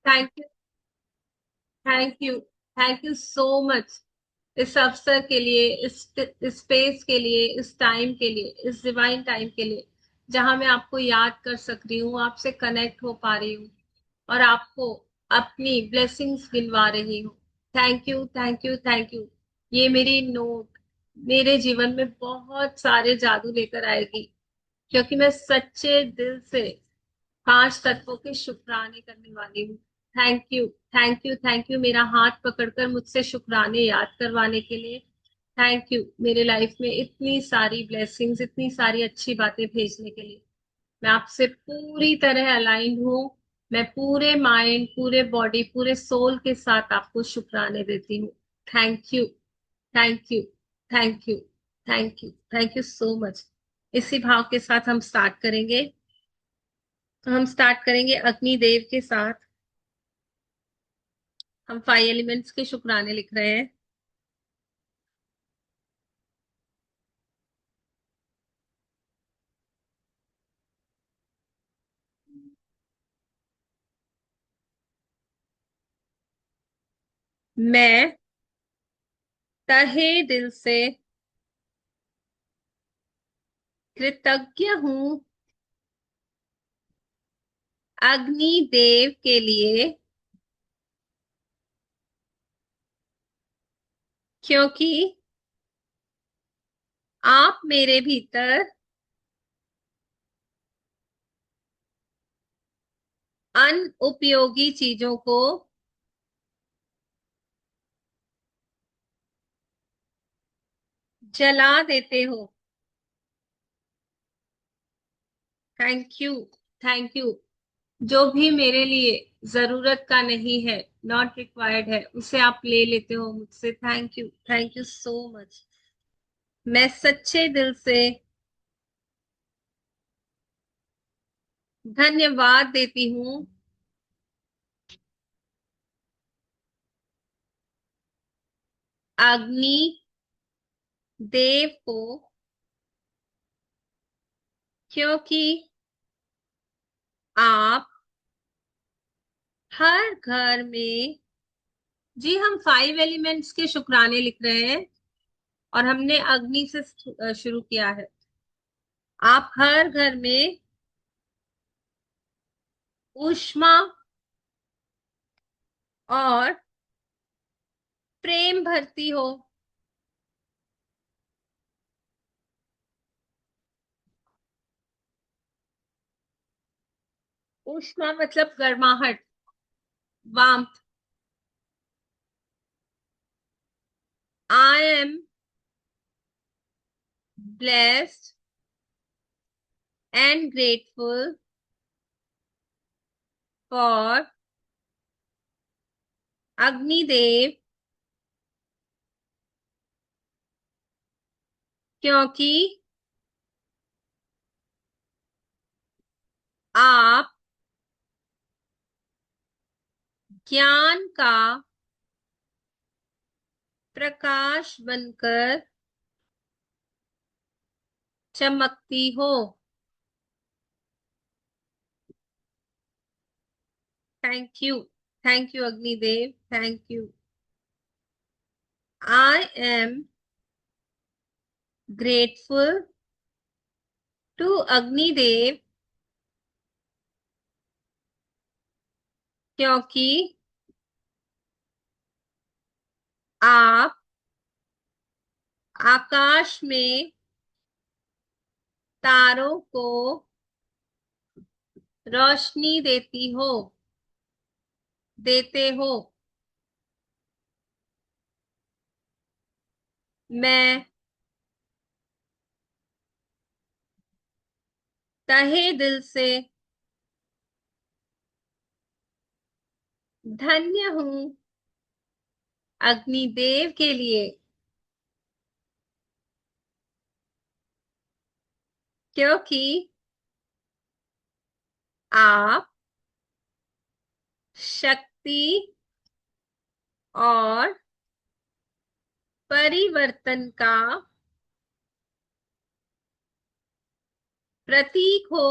Thank you. Thank you. Thank you so much. इस अवसर के लिए, इस स्पेस के लिए, इस टाइम के लिए, इस डिवाइन टाइम के लिए, जहां मैं आपको याद कर सक रही हूँ, आपसे कनेक्ट हो पा रही हूँ और आपको अपनी ब्लेसिंग्स गिनवा रही हूँ। Thank you, thank you, thank you. ये मेरी नोट मेरे जीवन में बहुत सारे जादू लेकर आएगी, क्योंकि मैं सच्चे दिल से पांच तत्वों के शुक्राने करने वाली हूँ। Thank you, thank you, thank you मेरा हाथ पकड़कर मुझसे शुक्राने याद करवाने के लिए। थैंक यू मेरे लाइफ में इतनी सारी ब्लेसिंग्स, इतनी सारी अच्छी बातें भेजने के लिए। मैं आपसे पूरी तरह अलाइंड हूँ। मैं पूरे माइंड, पूरे बॉडी, पूरे सोल के साथ आपको शुक्राने देती हूँ। Thank you, thank you, thank you, thank you, thank you so much. इसी भाव के साथ हम स्टार्ट करेंगे। तो हम स्टार्ट करेंगे अग्निदेव के साथ। हम 5 एलिमेंट्स के शुक्राने लिख रहे हैं। मैं तहे दिल से कृतज्ञ हूँ अग्निदेव के लिए, क्योंकि आप मेरे भीतर अनुपयोगी चीजों को जला देते हो। Thank you, thank you. जो भी मेरे लिए जरूरत का नहीं है, नॉट रिक्वायर्ड है, उसे आप ले लेते हो मुझसे। Thank you, thank you so much. मैं सच्चे दिल से धन्यवाद देती हूँ अग्नि देव को, क्योंकि आप हर घर में, जी हम 5 एलिमेंट्स के शुक्राने लिख रहे हैं और हमने अग्नि से शुरू किया है। आप हर घर में ऊष्मा और प्रेम भरती हो। ऊष्मा मतलब गर्माहट, warmth. I am blessed and grateful for Agnidev, क्योंकि आप ज्ञान का प्रकाश बनकर चमकती हो। Thank you, thank you Agnidev, thank you. I am grateful to Agnidev, क्योंकि आप आकाश में तारों को रोशनी देते हो। मैं तहे दिल से धन्य हूँ अग्निदेव के लिए, क्योंकि आप शक्ति और परिवर्तन का प्रतीक हो।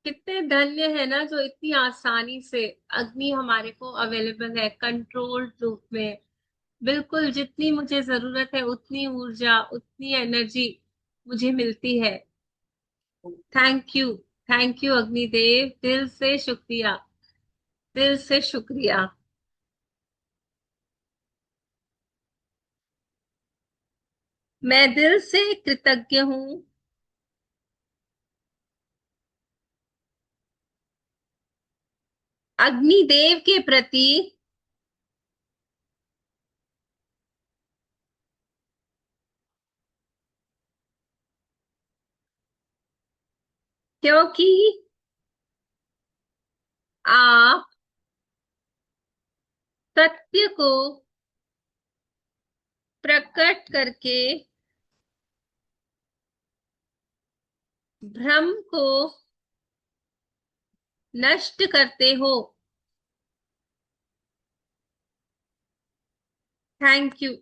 कितने धन्य है ना जो इतनी आसानी से अग्नि हमारे को अवेलेबल है कंट्रोल्ड रूप में। बिल्कुल जितनी मुझे जरूरत है उतनी ऊर्जा उतनी एनर्जी मुझे मिलती है। Thank you. Thank you Agnidev, दिल से शुक्रिया। दिल से शुक्रिया। मैं दिल से कृतज्ञ हूँ अग्निदेव के प्रति, क्योंकि आप सत्य को प्रकट करके भ्रम को नष्ट करते हो। Thank you.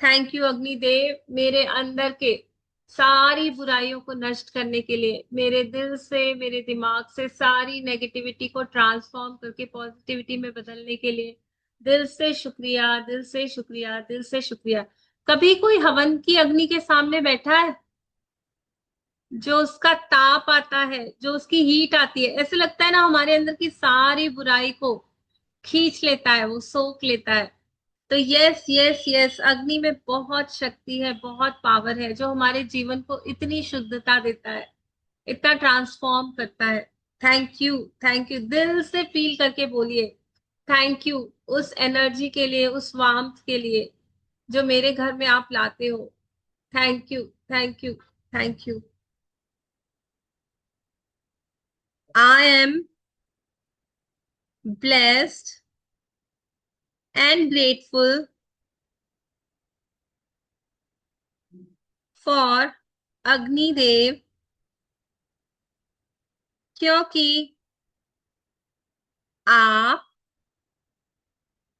Thank you Agnidev, मेरे अंदर के सारी बुराइयों को नष्ट करने के लिए, मेरे दिल से मेरे दिमाग से सारी नेगेटिविटी को ट्रांसफॉर्म करके पॉजिटिविटी में बदलने के लिए दिल से शुक्रिया, दिल से शुक्रिया, दिल से शुक्रिया। कभी कोई हवन की अग्नि के सामने बैठा है? जो उसका ताप आता है, जो उसकी हीट आती है, ऐसे लगता है ना हमारे अंदर की सारी बुराई को खींच लेता है, वो सोख लेता है। तो यस यस यस, अग्नि में बहुत शक्ति है, बहुत पावर है, जो हमारे जीवन को इतनी शुद्धता देता है, इतना ट्रांसफॉर्म करता है। Thank you. थैंक यू, दिल से फील करके बोलिए। थैंक यू उस एनर्जी के लिए, उस वार्मथ के लिए जो मेरे घर में आप लाते हो। Thank you. Thank you. Thank you. I M blessed and grateful for Agnidev, क्योंकि आप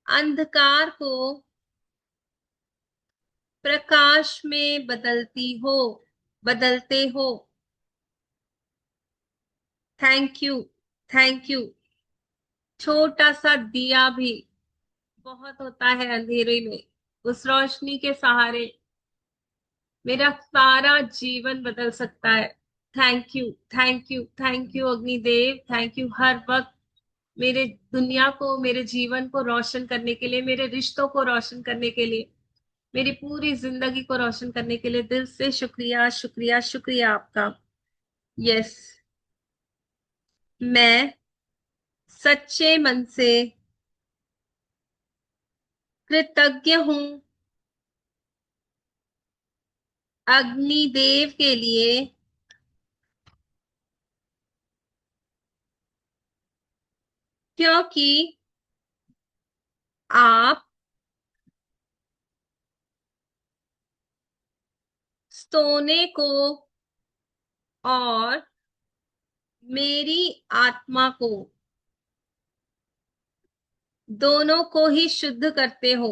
अंधकार को प्रकाश में बदलते हो। Thank you. Thank you. छोटा सा दिया भी बहुत होता है अंधेरे में, उस रोशनी के सहारे मेरा सारा जीवन बदल सकता है। Thank you. Thank you. Thank you Agnidev, thank you हर वक्त मेरे दुनिया को, मेरे जीवन को रोशन करने के लिए, मेरे रिश्तों को रोशन करने के लिए, मेरी पूरी जिंदगी को रोशन करने के लिए दिल से शुक्रिया, शुक्रिया, शुक्रिया आपका। यस, मैं सच्चे मन से कृतज्ञ हूँ अग्निदेव के लिए, क्योंकि आप सोने को और मेरी आत्मा को, दोनों को ही शुद्ध करते हो।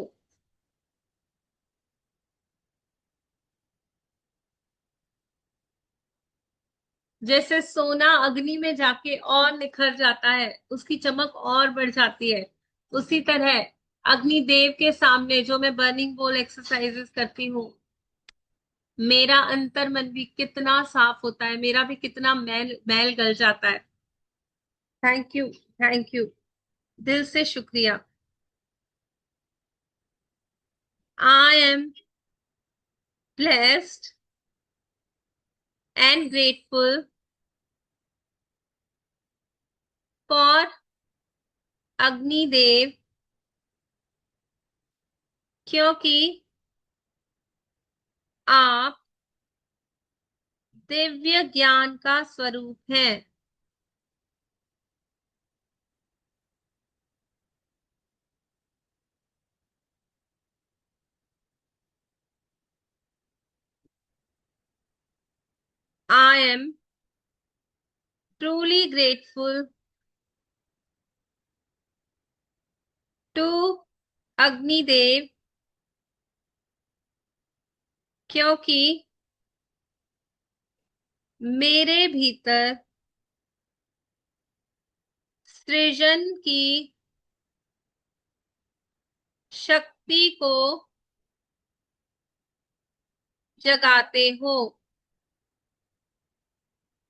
जैसे सोना अग्नि में जाके और निखर जाता है, उसकी चमक और बढ़ जाती है, उसी तरह अग्निदेव के सामने जो मैं बर्निंग बोल एक्सरसाइजेस करती हूँ, मेरा अंतर मन भी कितना साफ होता है, मेरा भी कितना मैल मैल गल जाता है। Thank you. थैंक यू, दिल से शुक्रिया। आई am blessed and grateful for Agnidev, क्योंकि आप दिव्य ज्ञान का स्वरूप हैं। I am truly grateful to Agnidev, क्योंकि मेरे भीतर सृजन की शक्ति को जगाते हो।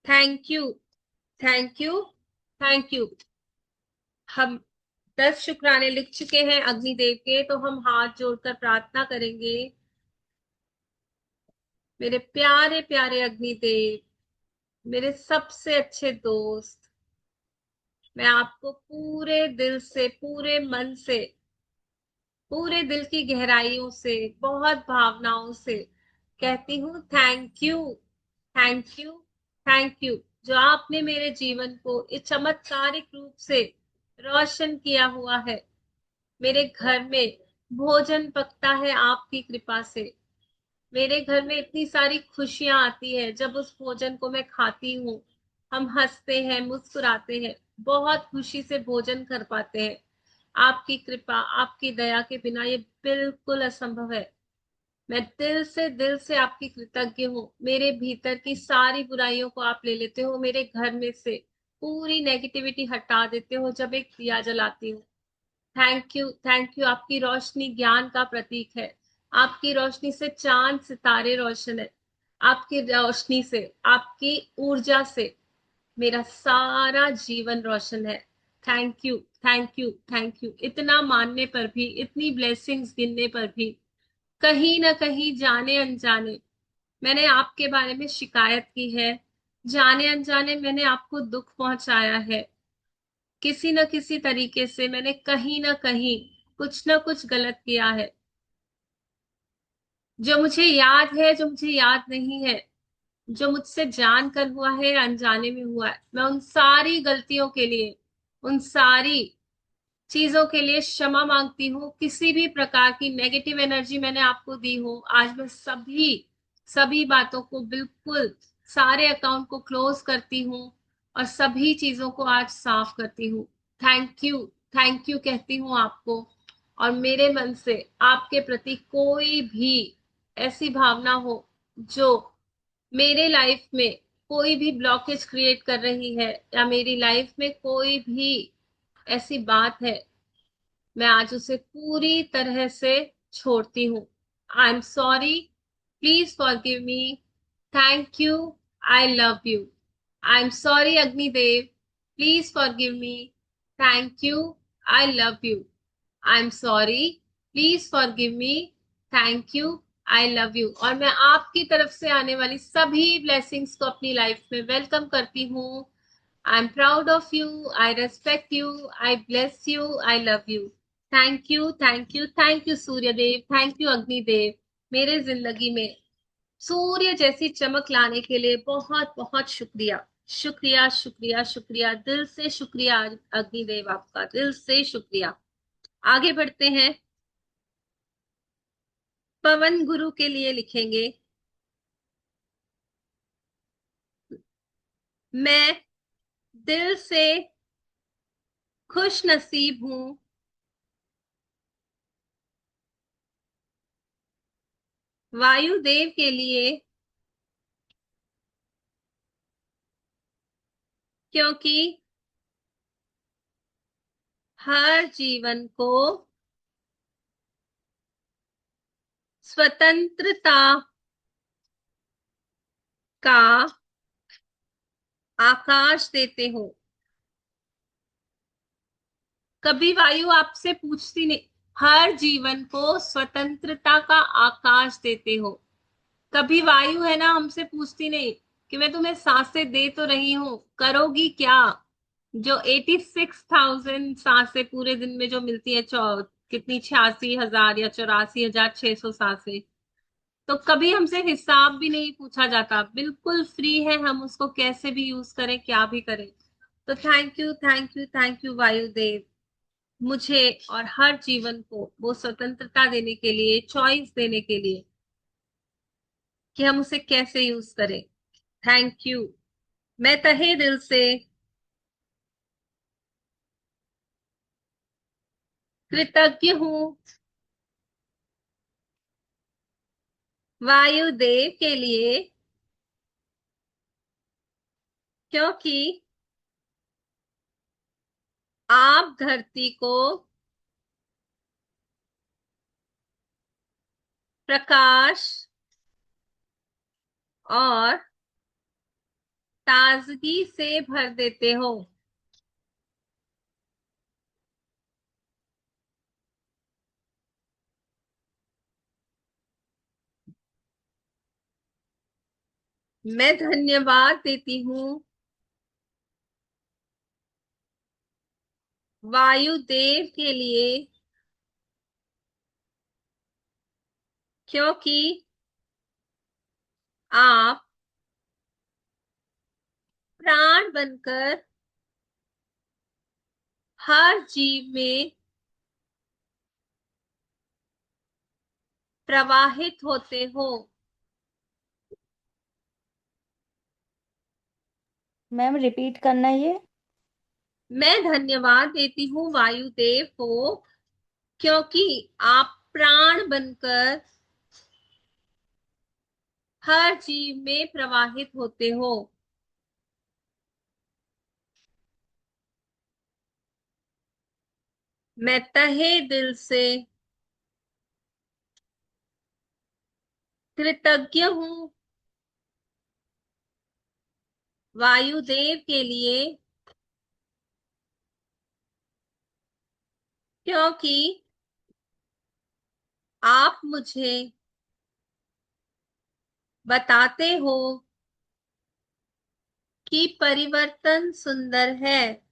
Thank you, thank you, thank you. हम 10 शुक्राने लिख चुके हैं अग्निदेव के, तो हम हाथ जोड़कर प्रार्थना करेंगे। मेरे प्यारे प्यारे अग्निदेव, मेरे सबसे अच्छे दोस्त, मैं आपको पूरे दिल से, पूरे मन से, पूरे दिल की गहराइयों से, बहुत भावनाओं से कहती हूँ thank you, thank you, thank you. जो आपने मेरे जीवन को इस चमत्कारिक रूप से रोशन किया हुआ है। मेरे घर में भोजन पकता है आपकी कृपा से। मेरे घर में इतनी सारी खुशियां आती है जब उस भोजन को मैं खाती हूँ। हम हंसते हैं, मुस्कुराते हैं, बहुत खुशी से भोजन कर पाते हैं। आपकी कृपा, आपकी दया के बिना ये बिल्कुल असंभव है। मैं दिल से आपकी कृतज्ञ हूँ। मेरे भीतर की सारी बुराइयों को आप ले लेते हो, मेरे घर में से पूरी नेगेटिविटी हटा देते हो जब एक दिया जलाती हूँ। Thank you, thank you. आपकी रोशनी ज्ञान का प्रतीक है। आपकी रोशनी से चांद सितारे रोशन है। आपकी रोशनी से, आपकी ऊर्जा से मेरा सारा जीवन रोशन है। Thank you, thank you, thank you. इतना मानने पर भी, इतनी ब्लेसिंग्स गिनने पर भी, कहीं ना कहीं जाने अनजाने मैंने आपके बारे में शिकायत की है। जाने अनजाने मैंने आपको दुख पहुंचाया है। किसी न किसी तरीके से मैंने कहीं ना कहीं कुछ ना कुछ गलत किया है। जो मुझे याद है, जो मुझे याद नहीं है, जो मुझसे जानकर हुआ है, अनजाने में हुआ है, मैं उन सारी गलतियों के लिए, उन सारी चीजों के लिए क्षमा मांगती हूँ। किसी भी प्रकार की नेगेटिव एनर्जी मैंने आपको दी हो, आज मैं सभी सभी बातों को बिल्कुल, सारे अकाउंट को क्लोज करती हूँ और सभी चीजों को आज साफ करती हूँ। थैंक यू, थैंक यू कहती हूँ आपको। और मेरे मन से आपके प्रति कोई भी ऐसी भावना हो जो मेरे लाइफ में कोई भी ब्लॉकेज क्रिएट कर रही है, या मेरी लाइफ में कोई भी ऐसी बात है, मैं आज उसे पूरी तरह से छोड़ती हूँ। I am sorry, please forgive me, thank you, I love you. I am sorry Agnidev, please forgive me, thank you, I love you. I am sorry, please forgive me, thank you, I love you. और मैं आपकी तरफ से आने वाली सभी blessings को अपनी लाइफ में वेलकम करती हूँ। I'm proud of you. I respect you. I bless you. I love you. Thank you, thank you, thank you Surya Dev, thank you Agnidev. मेरे जिंदगी में सूर्य जैसी चमक लाने के लिए बहुत बहुत शुक्रिया, शुक्रिया, शुक्रिया, शुक्रिया, दिल से शुक्रिया अग्निदेव, आपका दिल से शुक्रिया। आगे बढ़ते हैं। पवन गुरु के लिए लिखेंगे, मैं दिल से खुश नसीब हूँ वायुदेव के लिए, क्योंकि हर जीवन को स्वतंत्रता का आकाश देते हो। कभी वायु आपसे पूछती नहीं, हर जीवन को स्वतंत्रता का आकाश देते हो। कभी वायु है ना हमसे पूछती नहीं कि मैं तुम्हें सांसें दे तो रही हूं, करोगी क्या। जो 86,000 सांसें पूरे दिन में जो मिलती है, कितनी 86,000 या 84,600 सांसें, तो कभी हमसे हिसाब भी नहीं पूछा जाता। बिल्कुल फ्री है, हम उसको कैसे भी यूज करें, क्या भी करें। तो thank you, thank you, thank you Vayudev, मुझे और हर जीवन को वो स्वतंत्रता देने के लिए, चॉइस देने के लिए कि हम उसे कैसे यूज करें। Thank you. मैं तहे दिल से कृतज्ञ हूँ वायुदेव के लिए, क्योंकि आप धरती को प्रकाश और ताजगी से भर देते हो। मैं धन्यवाद देती हूँ वायुदेव के लिए, क्योंकि आप प्राण बनकर हर जीव में प्रवाहित होते हो। मैम रिपीट करना ये। मैं धन्यवाद देती हूँ वायुदेव को, क्योंकि आप प्राण बनकर हर जीव में प्रवाहित होते हो। मैं तहे दिल से कृतज्ञ हूँ वायुदेव के लिए, क्योंकि आप मुझे बताते हो कि परिवर्तन सुंदर है।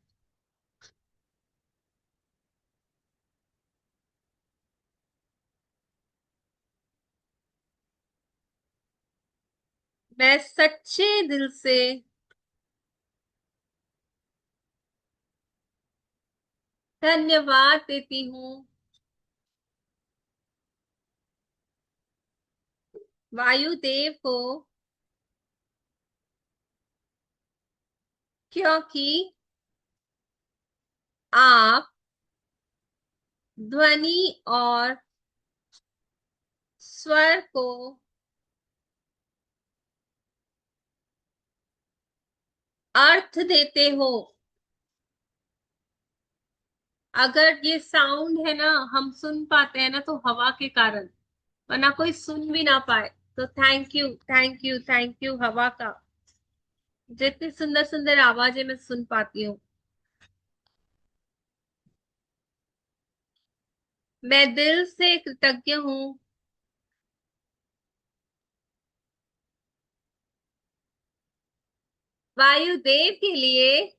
मैं सच्चे दिल से धन्यवाद देती हूँ वायुदेव को, क्योंकि आप ध्वनि और स्वर को अर्थ देते हो। अगर ये साउंड है ना, हम सुन पाते हैं ना, तो हवा के कारण, वरना कोई सुन भी ना पाए। तो thank you, thank you, thank you हवा का, जितनी सुंदर सुंदर आवाजें मैं सुन पाती हूँ। मैं दिल से कृतज्ञ हूँ वायुदेव के लिए,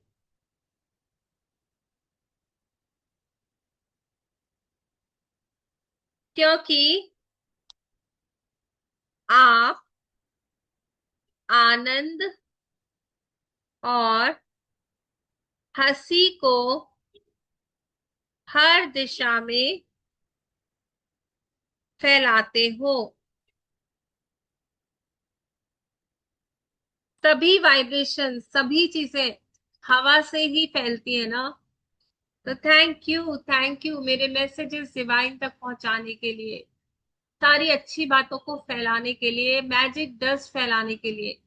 क्योंकि आप आनंद और हंसी को हर दिशा में फैलाते हो। सभी वाइब्रेशन, सभी चीजें हवा से ही फैलती है ना। तो थैंक यू मेरे मैसेजेस डिवाइन तक पहुंचाने के लिए, सारी अच्छी बातों को फैलाने के लिए, मैजिक डस्ट फैलाने के लिए।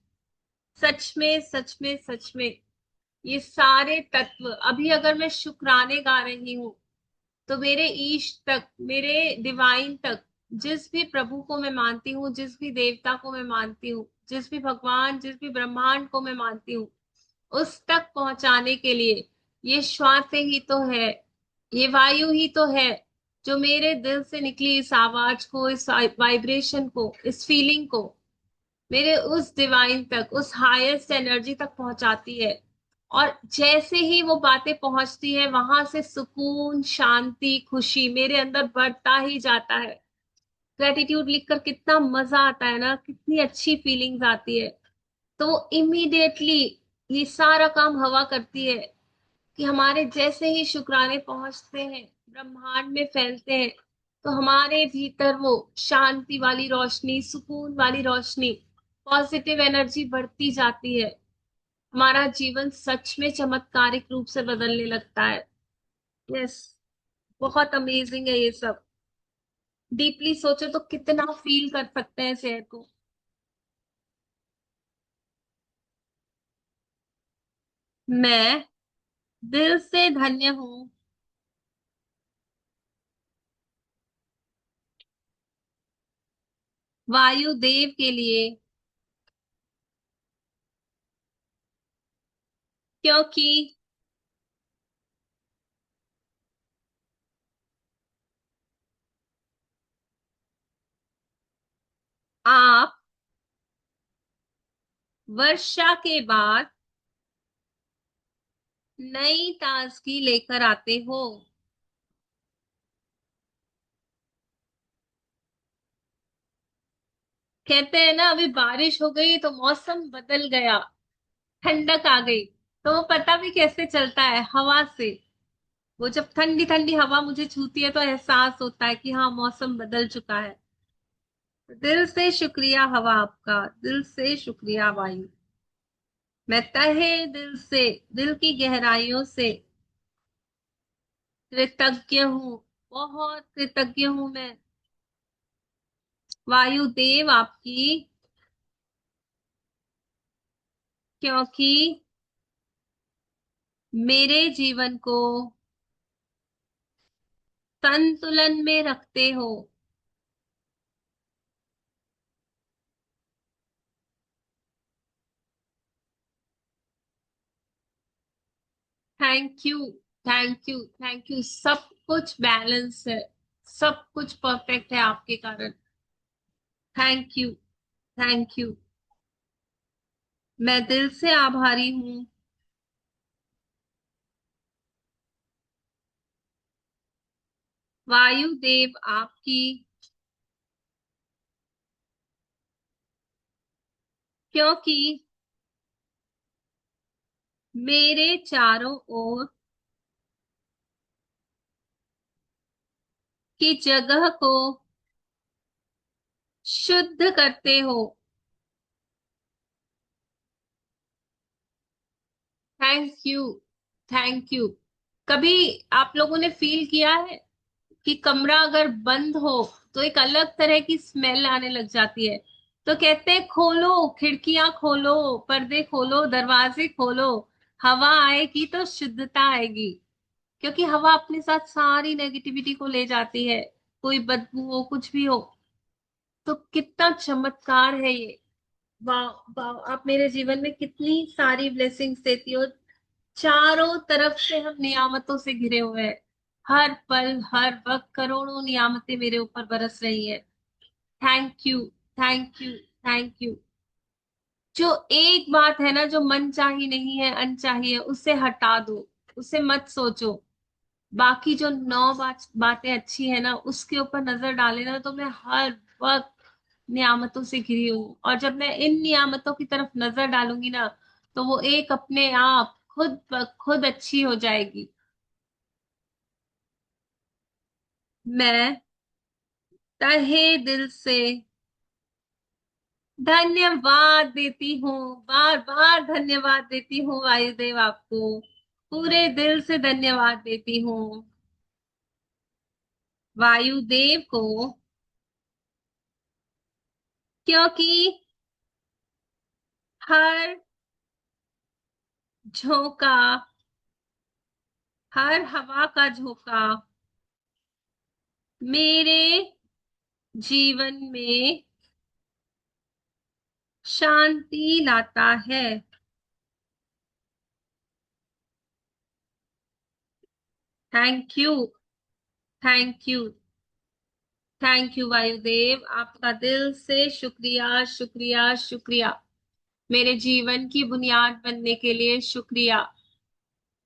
सच में, सच में, सच में ये सारे तत्व, अभी अगर मैं शुक्राने गा रही हूँ, तो मेरे ईश तक, मेरे डिवाइन तक, जिस भी प्रभु को मैं मानती हूँ, जिस भी देवता को मैं मानती हूँ, जिस भी भगवान, जिस भी ब्रह्मांड को मैं मानती हूँ, उस तक पहुंचाने के लिए ये श्वास ही तो है, ये वायु ही तो है, जो मेरे दिल से निकली इस आवाज को, इस वाइब्रेशन को, इस फीलिंग को मेरे उस डिवाइन तक, उस हाईएस्ट एनर्जी तक पहुंचाती है। और जैसे ही वो बातें पहुंचती है, वहां से सुकून, शांति, खुशी मेरे अंदर बढ़ता ही जाता है। ग्रेटिट्यूड लिखकर कितना मजा आता है ना, कितनी अच्छी फीलिंग्स आती है। तो इमीडिएटली ये सारा काम हवा करती है कि हमारे जैसे ही शुक्राने पहुंचते हैं, ब्रह्मांड में फैलते हैं, तो हमारे भीतर वो शांति वाली रोशनी, सुकून वाली रोशनी, पॉजिटिव एनर्जी बढ़ती जाती है। हमारा जीवन सच में चमत्कारिक रूप से बदलने लगता है। यस, बहुत अमेजिंग है ये सब। डीपली सोचो तो कितना फील कर सकते हैं शेयर को। मैं दिल से धन्य हूँ वायुदेव के लिए, क्योंकि आप वर्षा के बाद नई ताजगी लेकर आते हो। कहते हैं ना, अभी बारिश हो गई तो मौसम बदल गया, ठंडक आ गई। तो वो पता भी कैसे चलता है? हवा से। वो जब ठंडी ठंडी हवा मुझे छूती है तो एहसास होता है कि हाँ, मौसम बदल चुका है। दिल से शुक्रिया हवा आपका, दिल से शुक्रिया वायु। मैं तहे दिल से, दिल की गहराइयों से कृतज्ञ हूँ। बहुत कृतज्ञ हूँ मैं वायुदेव आपकी, क्योंकि मेरे जीवन को संतुलन में रखते हो। Thank you, thank you, thank you. सब कुछ बैलेंस है, सब कुछ परफेक्ट है आपके कारण। Thank you, thank you. मैं दिल से आभारी हूँ वायुदेव आपकी, क्योंकि मेरे चारों ओर की जगह को शुद्ध करते हो। Thank you, thank you. कभी आप लोगों ने फील किया है कि कमरा अगर बंद हो तो एक अलग तरह की स्मेल आने लग जाती है? तो कहते हैं खोलो खिड़कियां, खोलो पर्दे, खोलो दरवाजे, खोलो। हवा आएगी तो शुद्धता आएगी, क्योंकि हवा अपने साथ सारी नेगेटिविटी को ले जाती है। कोई बदबू हो, कुछ भी हो। तो कितना चमत्कार है ये। वाह, वाह, आप मेरे जीवन में कितनी सारी ब्लेसिंग्स देती हो। चारों तरफ से हम नियामतों से घिरे हुए हैं। हर पल हर वक्त करोड़ों नियामतें मेरे ऊपर बरस रही है। Thank you, thank you, thank you. जो एक बात है ना, जो मन चाही नहीं है, अनचाही है, उसे हटा दो, उसे मत सोचो। बाकी जो नौ बातें अच्छी है ना, उसके ऊपर नजर डाले ना, तो मैं हर वक्त नियामतों से घिरी हूँ। और जब मैं इन नियामतों की तरफ नजर डालूंगी ना, तो वो एक अपने आप खुद ब खुद अच्छी हो जाएगी। मैं तहे दिल से धन्यवाद देती हूँ, बार बार धन्यवाद देती हूँ वायुदेव आपको। पूरे दिल से धन्यवाद देती हूँ वायुदेव को, क्योंकि हर झोंका, हर हवा का झोंका मेरे जीवन में शांति लाता है। Thank you, thank you, thank you Vayudev आपका दिल से शुक्रिया, शुक्रिया, शुक्रिया। मेरे जीवन की बुनियाद बनने के लिए शुक्रिया।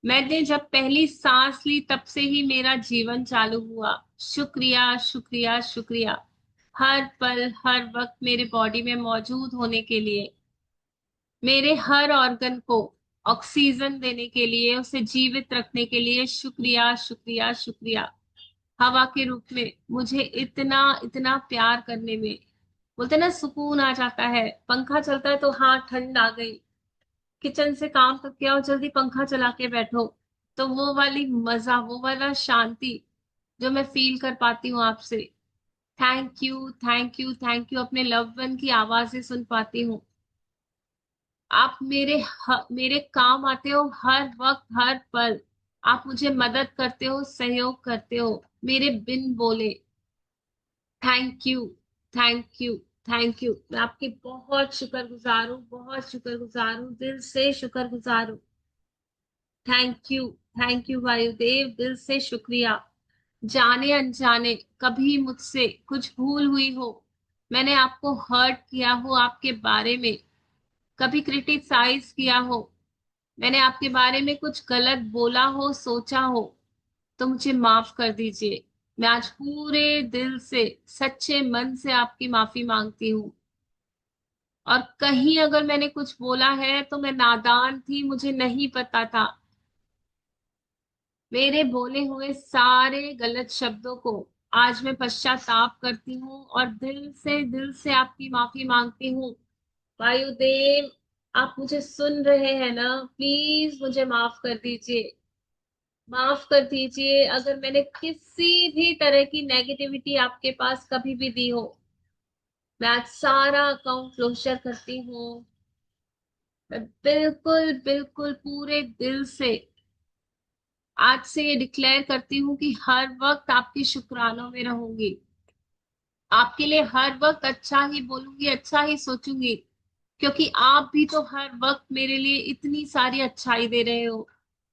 मैंने जब पहली सांस ली तब से ही मेरा जीवन चालू हुआ। शुक्रिया, शुक्रिया, शुक्रिया। हर पल हर वक्त मेरे बॉडी में मौजूद होने के लिए, मेरे हर ऑर्गन को ऑक्सीजन देने के लिए, उसे जीवित रखने के लिए शुक्रिया, शुक्रिया, शुक्रिया। हवा के रूप में मुझे इतना इतना प्यार करने में, बोलते हैं ना, सुकून आ जाता है। पंखा चलता है तो हाँ, ठंड आ गई। किचन से काम करके आओ, जल्दी पंखा चला के बैठो। तो वो वाली मजा, वो वाला शांति जो मैं फील कर पाती हूँ आपसे। Thank you, thank you, thank you. अपने लव वन की आवाजें सुन पाती हूँ। आप मेरे काम आते हो हर वक्त हर पल। आप मुझे मदद करते हो, सहयोग करते हो, मेरे बिन बोले। Thank you, thank you, thank you. मैं आपकी बहुत शुक्रगुजार हूँ, बहुत शुक्रगुजार हूँ, दिल से शुक्रगुजार हूँ। Thank you. Thank you Vayudev, दिल से शुक्रिया। जाने अनजाने कभी मुझसे कुछ भूल हुई हो, मैंने आपको हर्ट किया हो, आपके बारे में कभी क्रिटिसाइज किया हो, मैंने आपके बारे में कुछ गलत बोला हो, सोचा हो, तो मुझे माफ कर दीजिए। मैं आज पूरे दिल से, सच्चे मन से आपकी माफी मांगती हूँ। और कहीं अगर मैंने कुछ बोला है तो मैं नादान थी, मुझे नहीं पता था। मेरे बोले हुए सारे गलत शब्दों को आज मैं पश्चाताप करती हूँ और दिल से आपकी माफी मांगती हूँ। वायुदेव, आप मुझे सुन रहे हैं ना? प्लीज मुझे माफ कर दीजिए। माफ कर दीजिए अगर मैंने किसी भी तरह की नेगेटिविटी आपके पास कभी भी दी हो। मैं आज सारा अकाउंट क्लोजर करती हूँ। मैं बिल्कुल बिल्कुल पूरे दिल से आज से ये डिक्लेयर करती हूँ कि हर वक्त आपकी शुक्रानों में रहूंगी। आपके लिए हर वक्त अच्छा ही बोलूंगी, अच्छा ही सोचूंगी, क्योंकि आप भी तो हर वक्त मेरे लिए इतनी सारी अच्छाई दे रहे हो।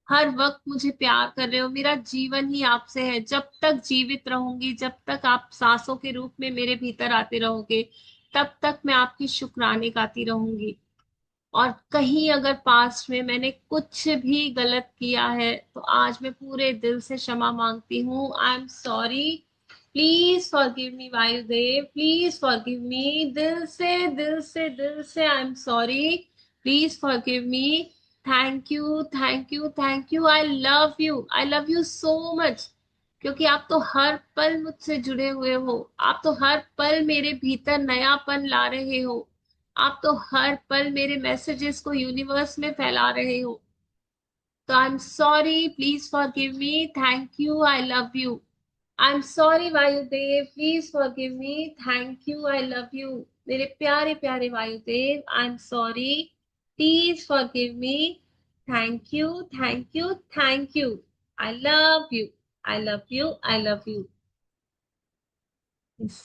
हर वक्त मुझे प्यार कर रहे हो। मेरा जीवन ही आपसे है। जब तक जीवित रहूंगी, जब तक आप सांसों के रूप में मेरे भीतर आते रहोगे, तब तक मैं आपकी शुक्राने गाती रहूंगी। और कहीं अगर पास्ट में मैंने कुछ भी गलत किया है तो आज मैं पूरे दिल से क्षमा मांगती हूँ। I am sorry. Please forgive me Vayudev, please forgive me. दिल से दिल से दिल से I am sorry. Please forgive me. Thank you, thank you, thank you. I love you so much. क्योंकि आप तो हर पल मुझसे जुड़े हुए हो। आप तो हर पल मेरे भीतर नयापन ला रहे हो। आप तो हर पल मेरे मैसेजेस को यूनिवर्स में फैला रहे हो। तो I am sorry, please forgive me. Thank you, I love you. I am sorry Vayudev, please forgive me. Thank you, I love you. मेरे प्यारे प्यारे Vayudev, I am sorry, please forgive me. Thank you, thank you, thank you. I love you, I love you, I love you. Yes.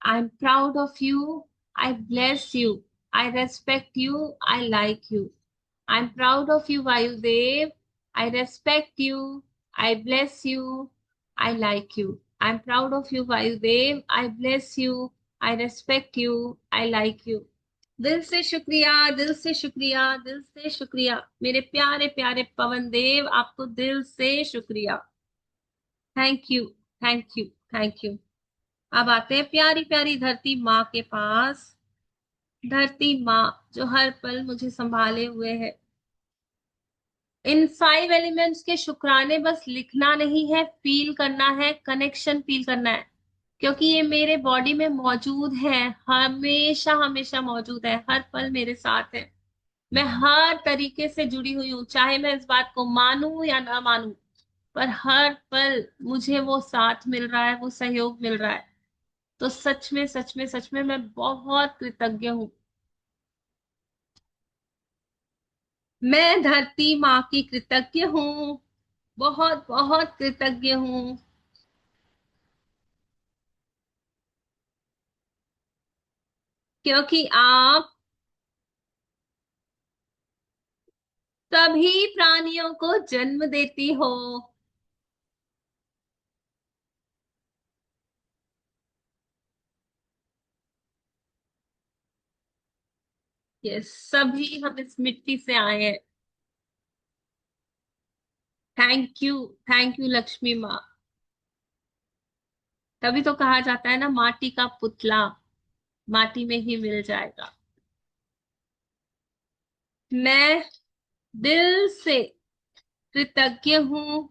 I'm proud of you. I bless you. I respect you. I like you. I'm proud of you, Vayudev. I respect you. I bless you. I like you. I'm proud of you, Vayudev. I bless you. I respect you. I like you. दिल से शुक्रिया, दिल से शुक्रिया, दिल से शुक्रिया। मेरे प्यारे प्यारे पवन देव, आपको दिल से शुक्रिया। Thank you, thank you, thank you. अब आते हैं प्यारी प्यारी धरती माँ के पास। धरती माँ जो हर पल मुझे संभाले हुए है। इन 5 एलिमेंट्स के शुक्राने बस लिखना नहीं है, फील करना है, कनेक्शन फील करना है। क्योंकि ये मेरे बॉडी में मौजूद है, हमेशा हमेशा मौजूद है, हर पल मेरे साथ है। मैं हर तरीके से जुड़ी हुई हूँ, चाहे मैं इस बात को मानूं या ना मानूं, पर हर पल मुझे वो साथ मिल रहा है, वो सहयोग मिल रहा है। तो सच में सच में सच में मैं बहुत कृतज्ञ हूँ। मैं धरती माँ की कृतज्ञ हूँ। बहुत बहुत कृतज्ञ हूँ। क्योंकि आप सभी प्राणियों को जन्म देती हो। ये सभी हम इस मिट्टी से आए हैं। Thank you, thank you Lakshmi माँ। तभी तो कहा जाता है ना, माटी का पुतला माटी में ही मिल जाएगा। मैं दिल से कृतज्ञ हूँ।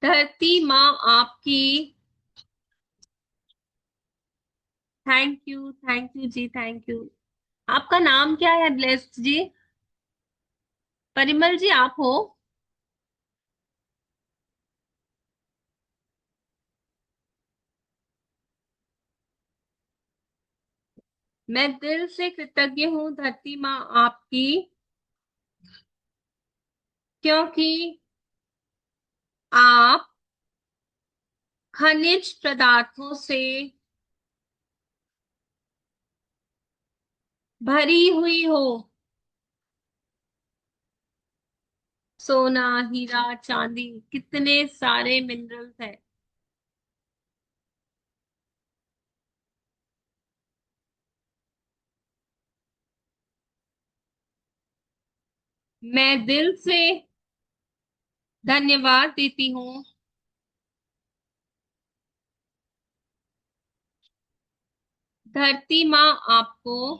धरती माँ आपकी। Thank you ji, thank you. आपका नाम क्या है ब्लेस्ड जी? परिमल जी आप हो? मैं दिल से कृतज्ञ हूँ धरती माँ आपकी। क्योंकि आप खनिज पदार्थों से भरी हुई हो। सोना, हीरा, चांदी, कितने सारे मिनरल्स हैं। मैं दिल से धन्यवाद देती हूँ धरती माँ आपको,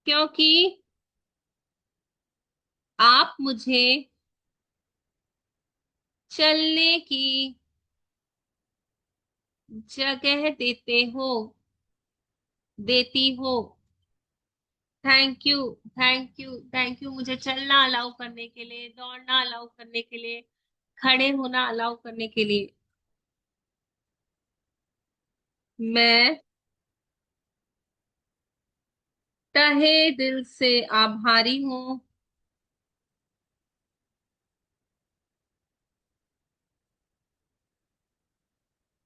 क्योंकि आप मुझे चलने की जगह देती हो। Thank you, thank you, thank you, मुझे चलना अलाउ करने के लिए, दौड़ना अलाउ करने के लिए, खड़े होना अलाउ करने के लिए। मैं तहे दिल से आभारी हूँ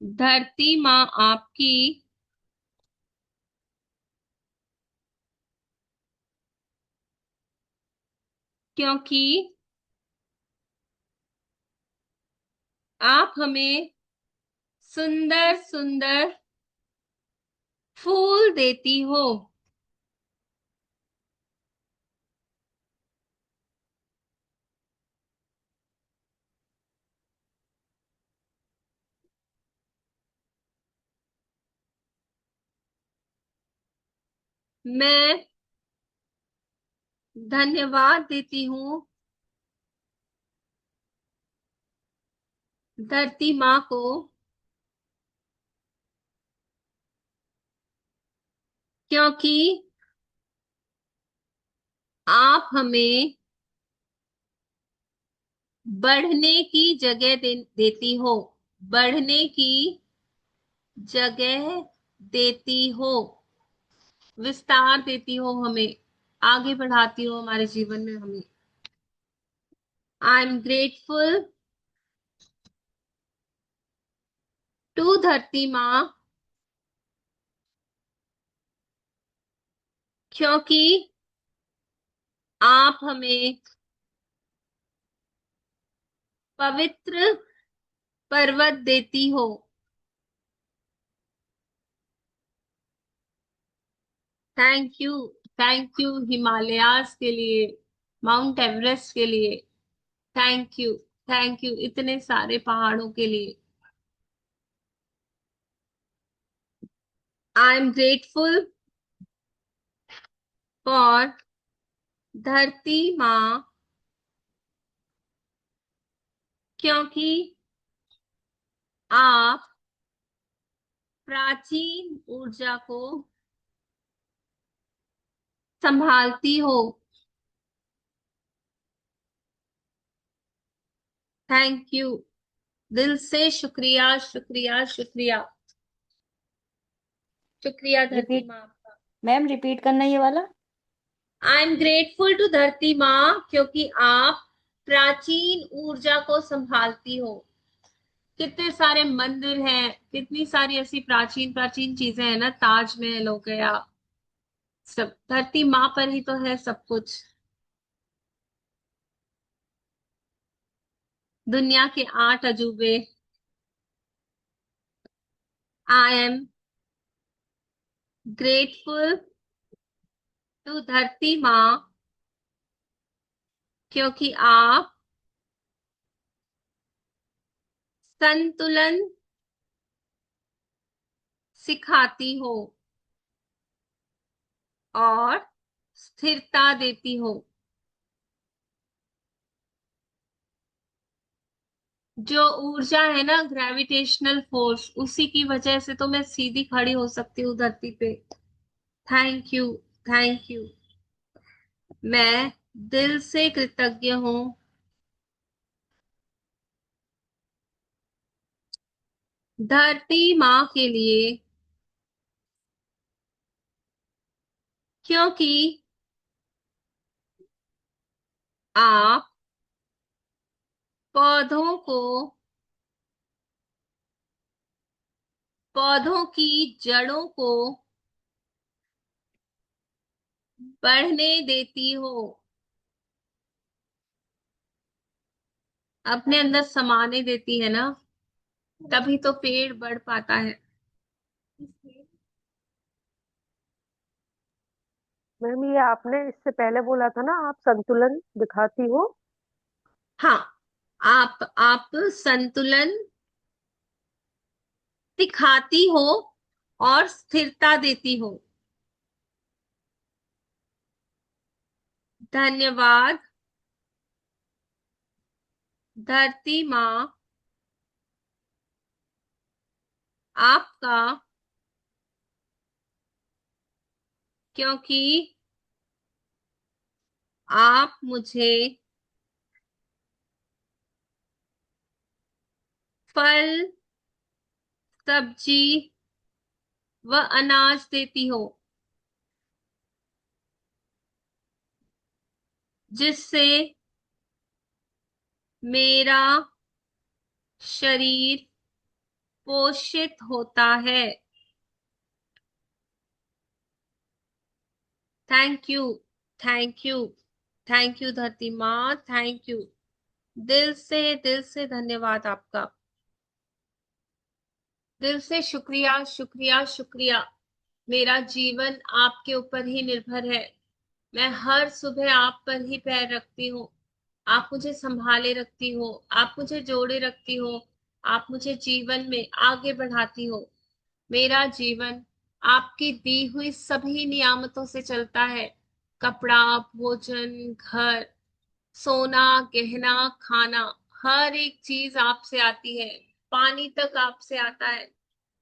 धरती माँ आपकी, क्योंकि आप हमें सुंदर सुंदर फूल देती हो। मैं धन्यवाद देती हूँ धरती माँ को, क्योंकि आप हमें बढ़ने की जगह देती हो। बढ़ने की जगह देती हो, विस्तार देती हो हमें, आगे बढ़ाती हो हमारे जीवन में हमें। आई एम ग्रेटफुल टू धरती माँ, क्योंकि आप हमें पवित्र पर्वत देती हो। Thank you, thank you Himalayas के लिए, माउंट एवरेस्ट के लिए। थैंक यू, थैंक यू इतने सारे पहाड़ों के लिए। आई एम ग्रेटफुल फॉर धरती माँ, क्योंकि आप प्राचीन ऊर्जा को संभालती हो। थैंक यू, दिल से शुक्रिया, शुक्रिया, शुक्रिया, शुक्रिया धरती रिपीट। माँ आपका। मैम रिपीट करना ये वाला। आई एम ग्रेटफुल टू धरती माँ, क्योंकि आप प्राचीन ऊर्जा को संभालती हो। कितने सारे मंदिर हैं, कितनी सारी ऐसी प्राचीन प्राचीन चीजें हैं ना, ताजमहल हो गया, सब धरती माँ पर ही तो है सब कुछ। दुनिया के 8 अजूबे। आई एम ग्रेटफुल टू धरती माँ, क्योंकि आप संतुलन सिखाती हो और स्थिरता देती हो। जो ऊर्जा है ना, ग्रेविटेशनल फोर्स, उसी की वजह से तो मैं सीधी खड़ी हो सकती हूँ धरती पे। Thank you, thank you. मैं दिल से कृतज्ञ हूँ धरती माँ के लिए, क्योंकि आप पौधों को, पौधों की जड़ों को बढ़ने देती हो, अपने अंदर समाने देती है ना, तभी तो पेड़ बढ़ पाता है। मैम ये आपने इससे पहले बोला था ना, आप संतुलन दिखाती हो। हाँ, आप संतुलन दिखाती हो और स्थिरता देती हो। धन्यवाद धरती माँ, आपका, क्योंकि आप मुझे फल, सब्जी व अनाज देती हो, जिससे मेरा शरीर पोषित होता है। Thank you, thank you, thank you धरती माँ, थैंक यू। दिल से धन्यवाद आपका। दिल से शुक्रिया, शुक्रिया, शुक्रिया। मेरा जीवन आपके ऊपर ही निर्भर है। मैं हर सुबह आप पर ही पैर रखती हूँ। आप मुझे संभाले रखती हो, आप मुझे जोड़े रखती हो, आप मुझे जीवन में आगे बढ़ाती हो। मेरा जीवन आपकी दी हुई सभी नियामतों से चलता है। कपड़ा, भोजन, घर, सोना, गहना, खाना, हर एक चीज आपसे आती है। पानी तक आपसे आता है।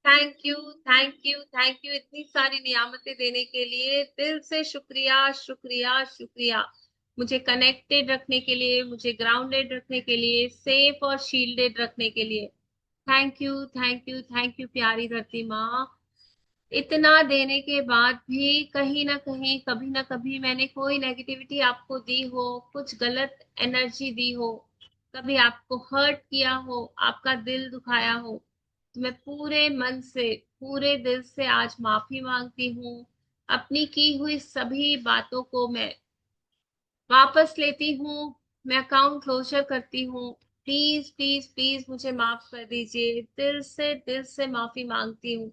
Thank you, thank you, thank you, इतनी सारी नियामतें देने के लिए दिल से शुक्रिया, शुक्रिया, शुक्रिया। मुझे कनेक्टेड रखने के लिए, मुझे ग्राउंडेड रखने के लिए, सेफ और शील्डेड रखने के लिए। Thank you, thank you, thank you प्यारी धरती माँ। इतना देने के बाद भी कहीं ना कहीं, कभी ना कभी मैंने कोई नेगेटिविटी आपको दी हो, कुछ गलत एनर्जी दी हो, कभी आपको हर्ट किया हो, आपका दिल दुखाया हो, तो मैं पूरे मन से, पूरे दिल से आज माफी मांगती हूँ। अपनी की हुई सभी बातों को मैं वापस लेती हूँ। मैं अकाउंट क्लोजर करती हूँ। प्लीज प्लीज प्लीज मुझे माफ कर दीजिए। दिल से माफी मांगती हूँ,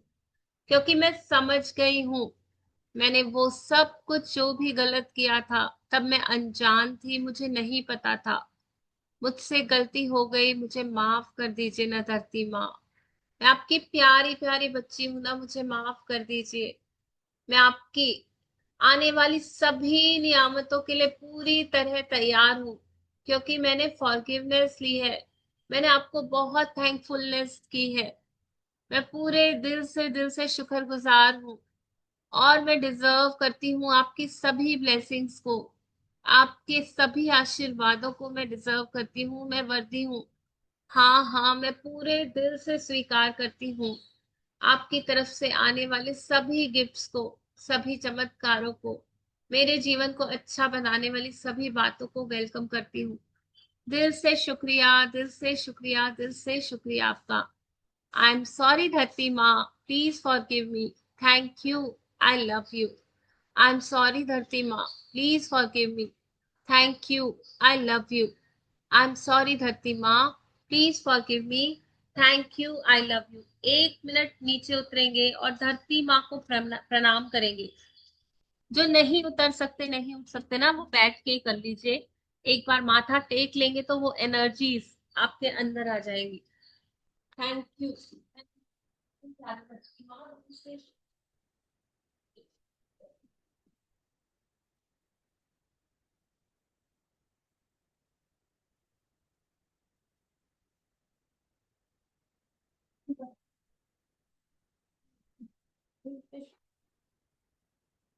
क्योंकि मैं समझ गई हूँ। मैंने वो सब कुछ जो भी गलत किया था, तब मैं अनजान थी, मुझे नहीं पता था। मुझसे गलती हो गई, मुझे माफ कर दीजिए ना धरती माँ। मैं आपकी प्यारी प्यारी बच्ची हूं ना, मुझे माफ कर दीजिए। मैं आपकी आने वाली सभी नियामतों के लिए पूरी तरह तैयार हूँ, क्योंकि मैंने फॉरगिवनेस ली है। मैंने आपको बहुत थैंकफुलनेस की है। मैं पूरे दिल से शुक्रगुजार हूँ। और मैं डिजर्व करती हूँ आपकी सभी ब्लेसिंग्स को, आपके सभी आशीर्वादों को मैं डिजर्व करती हूँ, मैं वर्दी हूँ। हाँ हाँ, मैं पूरे दिल से स्वीकार करती हूँ आपकी तरफ से आने वाले सभी गिफ्ट्स को, सभी चमत्कारों को, मेरे जीवन को अच्छा बनाने वाली सभी बातों को वेलकम करती हूँ। दिल से शुक्रिया, दिल से शुक्रिया, दिल से शुक्रिया आपका। आई एम सॉरी धरती माँ, please forgive me. Thank you, I love you. I am sorry धरती माँ, please forgive me. Thank you, I love you. I am sorry धरती माँ, please forgive me. Thank you, I love you. 1 minute नीचे उतरेंगे और धरती माँ को प्रणाम करेंगे। जो नहीं उतर सकते, नहीं उठ सकते ना, वो बैठ के ही कर लीजिए। एक बार माथा टेक लेंगे तो वो एनर्जीज आपके अंदर आ जाएंगी। Thank you.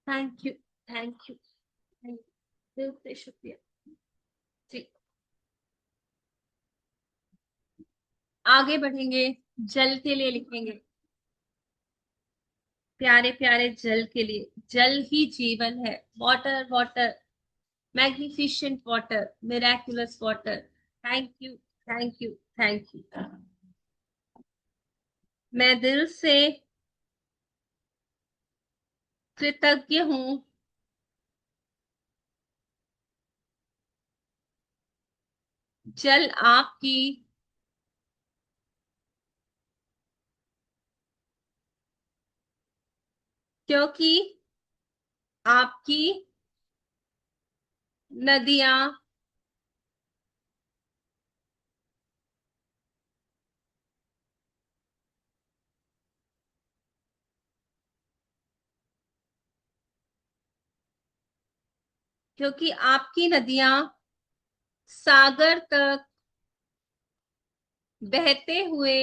Thank you, thank you, thank you, दिल से शुक्रिया जी। आगे बढ़ेंगे, जल के लिए लिखेंगे। प्यारे प्यारे जल के लिए। जल ही जीवन है। Water, water, magnificent water, miraculous water. Thank you, thank you, thank you. मैं दिल से कृतज्ञ हूँ जल आपकी क्योंकि आपकी नदियां क्योंकि आपकी नदियां सागर तक बहते हुए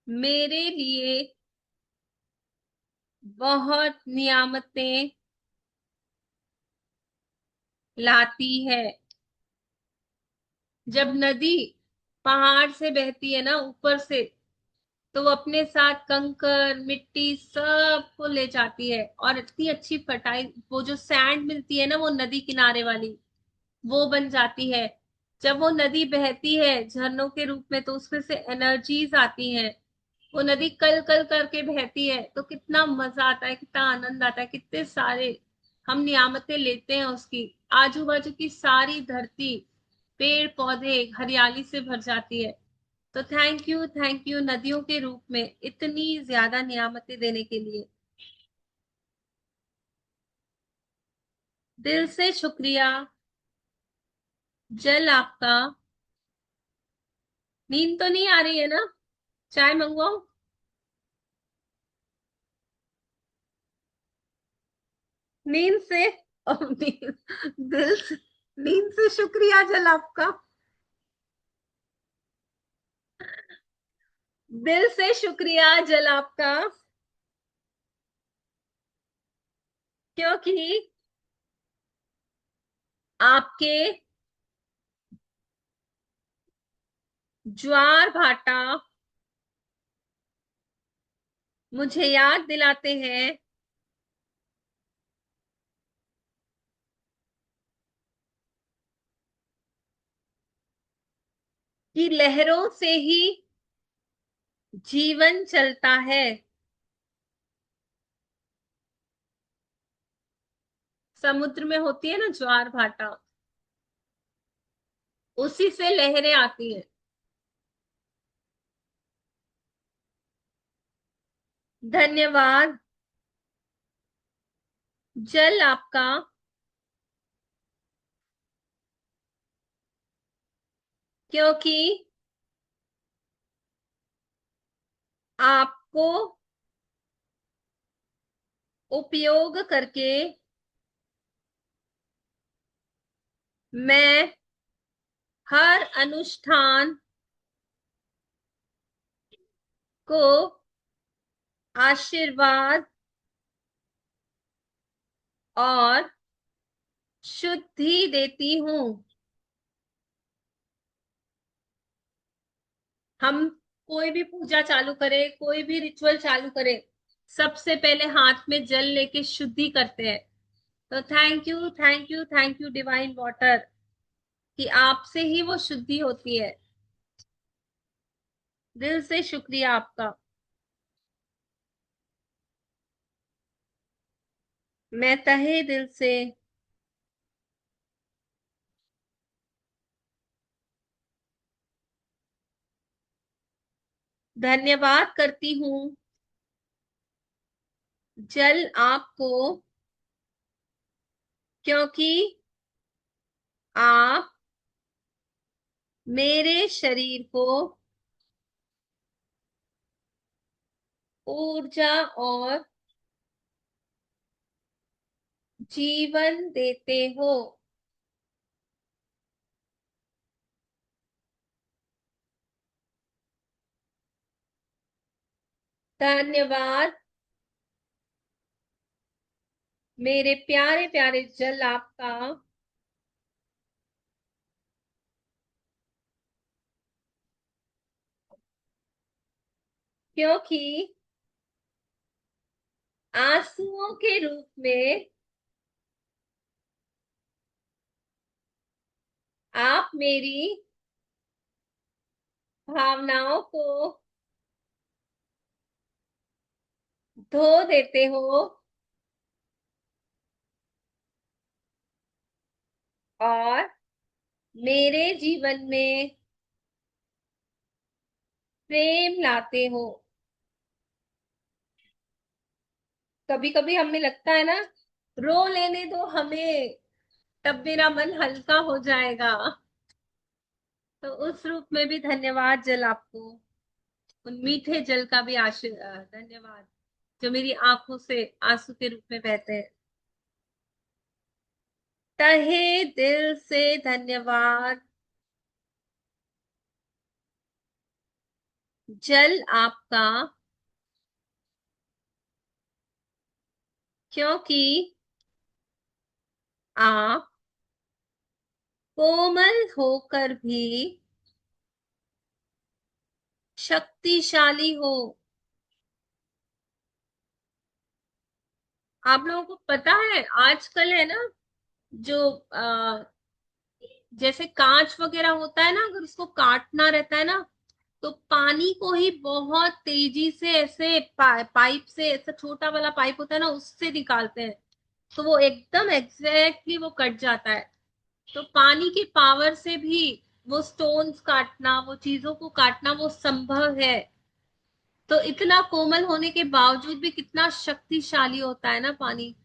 मेरे लिए बहुत नियामतें लाती है। जब नदी पहाड़ से बहती है ना ऊपर से, तो वो अपने साथ कंकर मिट्टी सबको ले जाती है, और इतनी अच्छी फर्टाइल वो जो सैंड मिलती है ना वो नदी किनारे वाली, वो बन जाती है। जब वो नदी बहती है झरनों के रूप में, तो उसमें से एनर्जीज आती हैं। वो नदी कल कल करके बहती है, तो कितना मजा आता है, कितना आनंद आता है, कितने सारे हम नियामतें लेते हैं उसकी। आजू बाजू की सारी धरती, पेड़ पौधे हरियाली से भर जाती है। तो थैंक यू नदियों के रूप में इतनी ज्यादा नियामतें देने के लिए। दिल से शुक्रिया जल आपका। नींद तो नहीं आ रही है ना? चाय मंगवाऊं? नींद से दिल से, नींद से शुक्रिया जल आपका। दिल से शुक्रिया जल आपका क्योंकि आपके ज्वार भाटा मुझे याद दिलाते हैं कि लहरों से ही जीवन चलता है। समुद्र में होती है ना ज्वार भाटा, उसी से लहरें आती हैं। धन्यवाद जल आपका क्योंकि आपको उपयोग करके मैं हर अनुष्ठान को आशीर्वाद और शुद्धि देती हूँ। हम कोई भी पूजा चालू करें, कोई भी रिचुअल चालू करें, सबसे पहले हाथ में जल लेके शुद्धि करते हैं। तो thank you, thank you, thank you divine water, कि आपसे ही वो शुद्धि होती है। दिल से शुक्रिया आपका। मैं तहे दिल से धन्यवाद करती हूँ जल आपको क्योंकि आप मेरे शरीर को ऊर्जा और जीवन देते हो। धन्यवाद मेरे प्यारे प्यारे जल आपका क्योंकि आंसुओं के रूप में आप मेरी भावनाओं को धो देते हो और मेरे जीवन में प्रेम लाते हो। कभी कभी हमें लगता है ना, रो लेने दो हमें, तब मेरा मन हल्का हो जाएगा। तो उस रूप में भी धन्यवाद जल आपको, उन मीठे जल का भी धन्यवाद, जो मेरी आंखों से आंसू के रूप में बहते हैं। तहे दिल से धन्यवाद जल आपका, क्योंकि आप कोमल होकर भी शक्तिशाली हो। आप लोगों को पता है आजकल है ना, जो जैसे कांच वगैरह होता है ना, अगर उसको काटना रहता है ना, तो पानी को ही बहुत तेजी से ऐसे पाइप से, ऐसा छोटा वाला पाइप होता है ना, उससे निकालते हैं, तो वो एकदम एग्जैक्टली वो कट जाता है। तो पानी की पावर से भी वो स्टोन्स काटना, वो चीजों को काटना, वो संभव है। तो इतना कोमल होने के बावजूद भी कितना शक्तिशाली होता है ना पानी।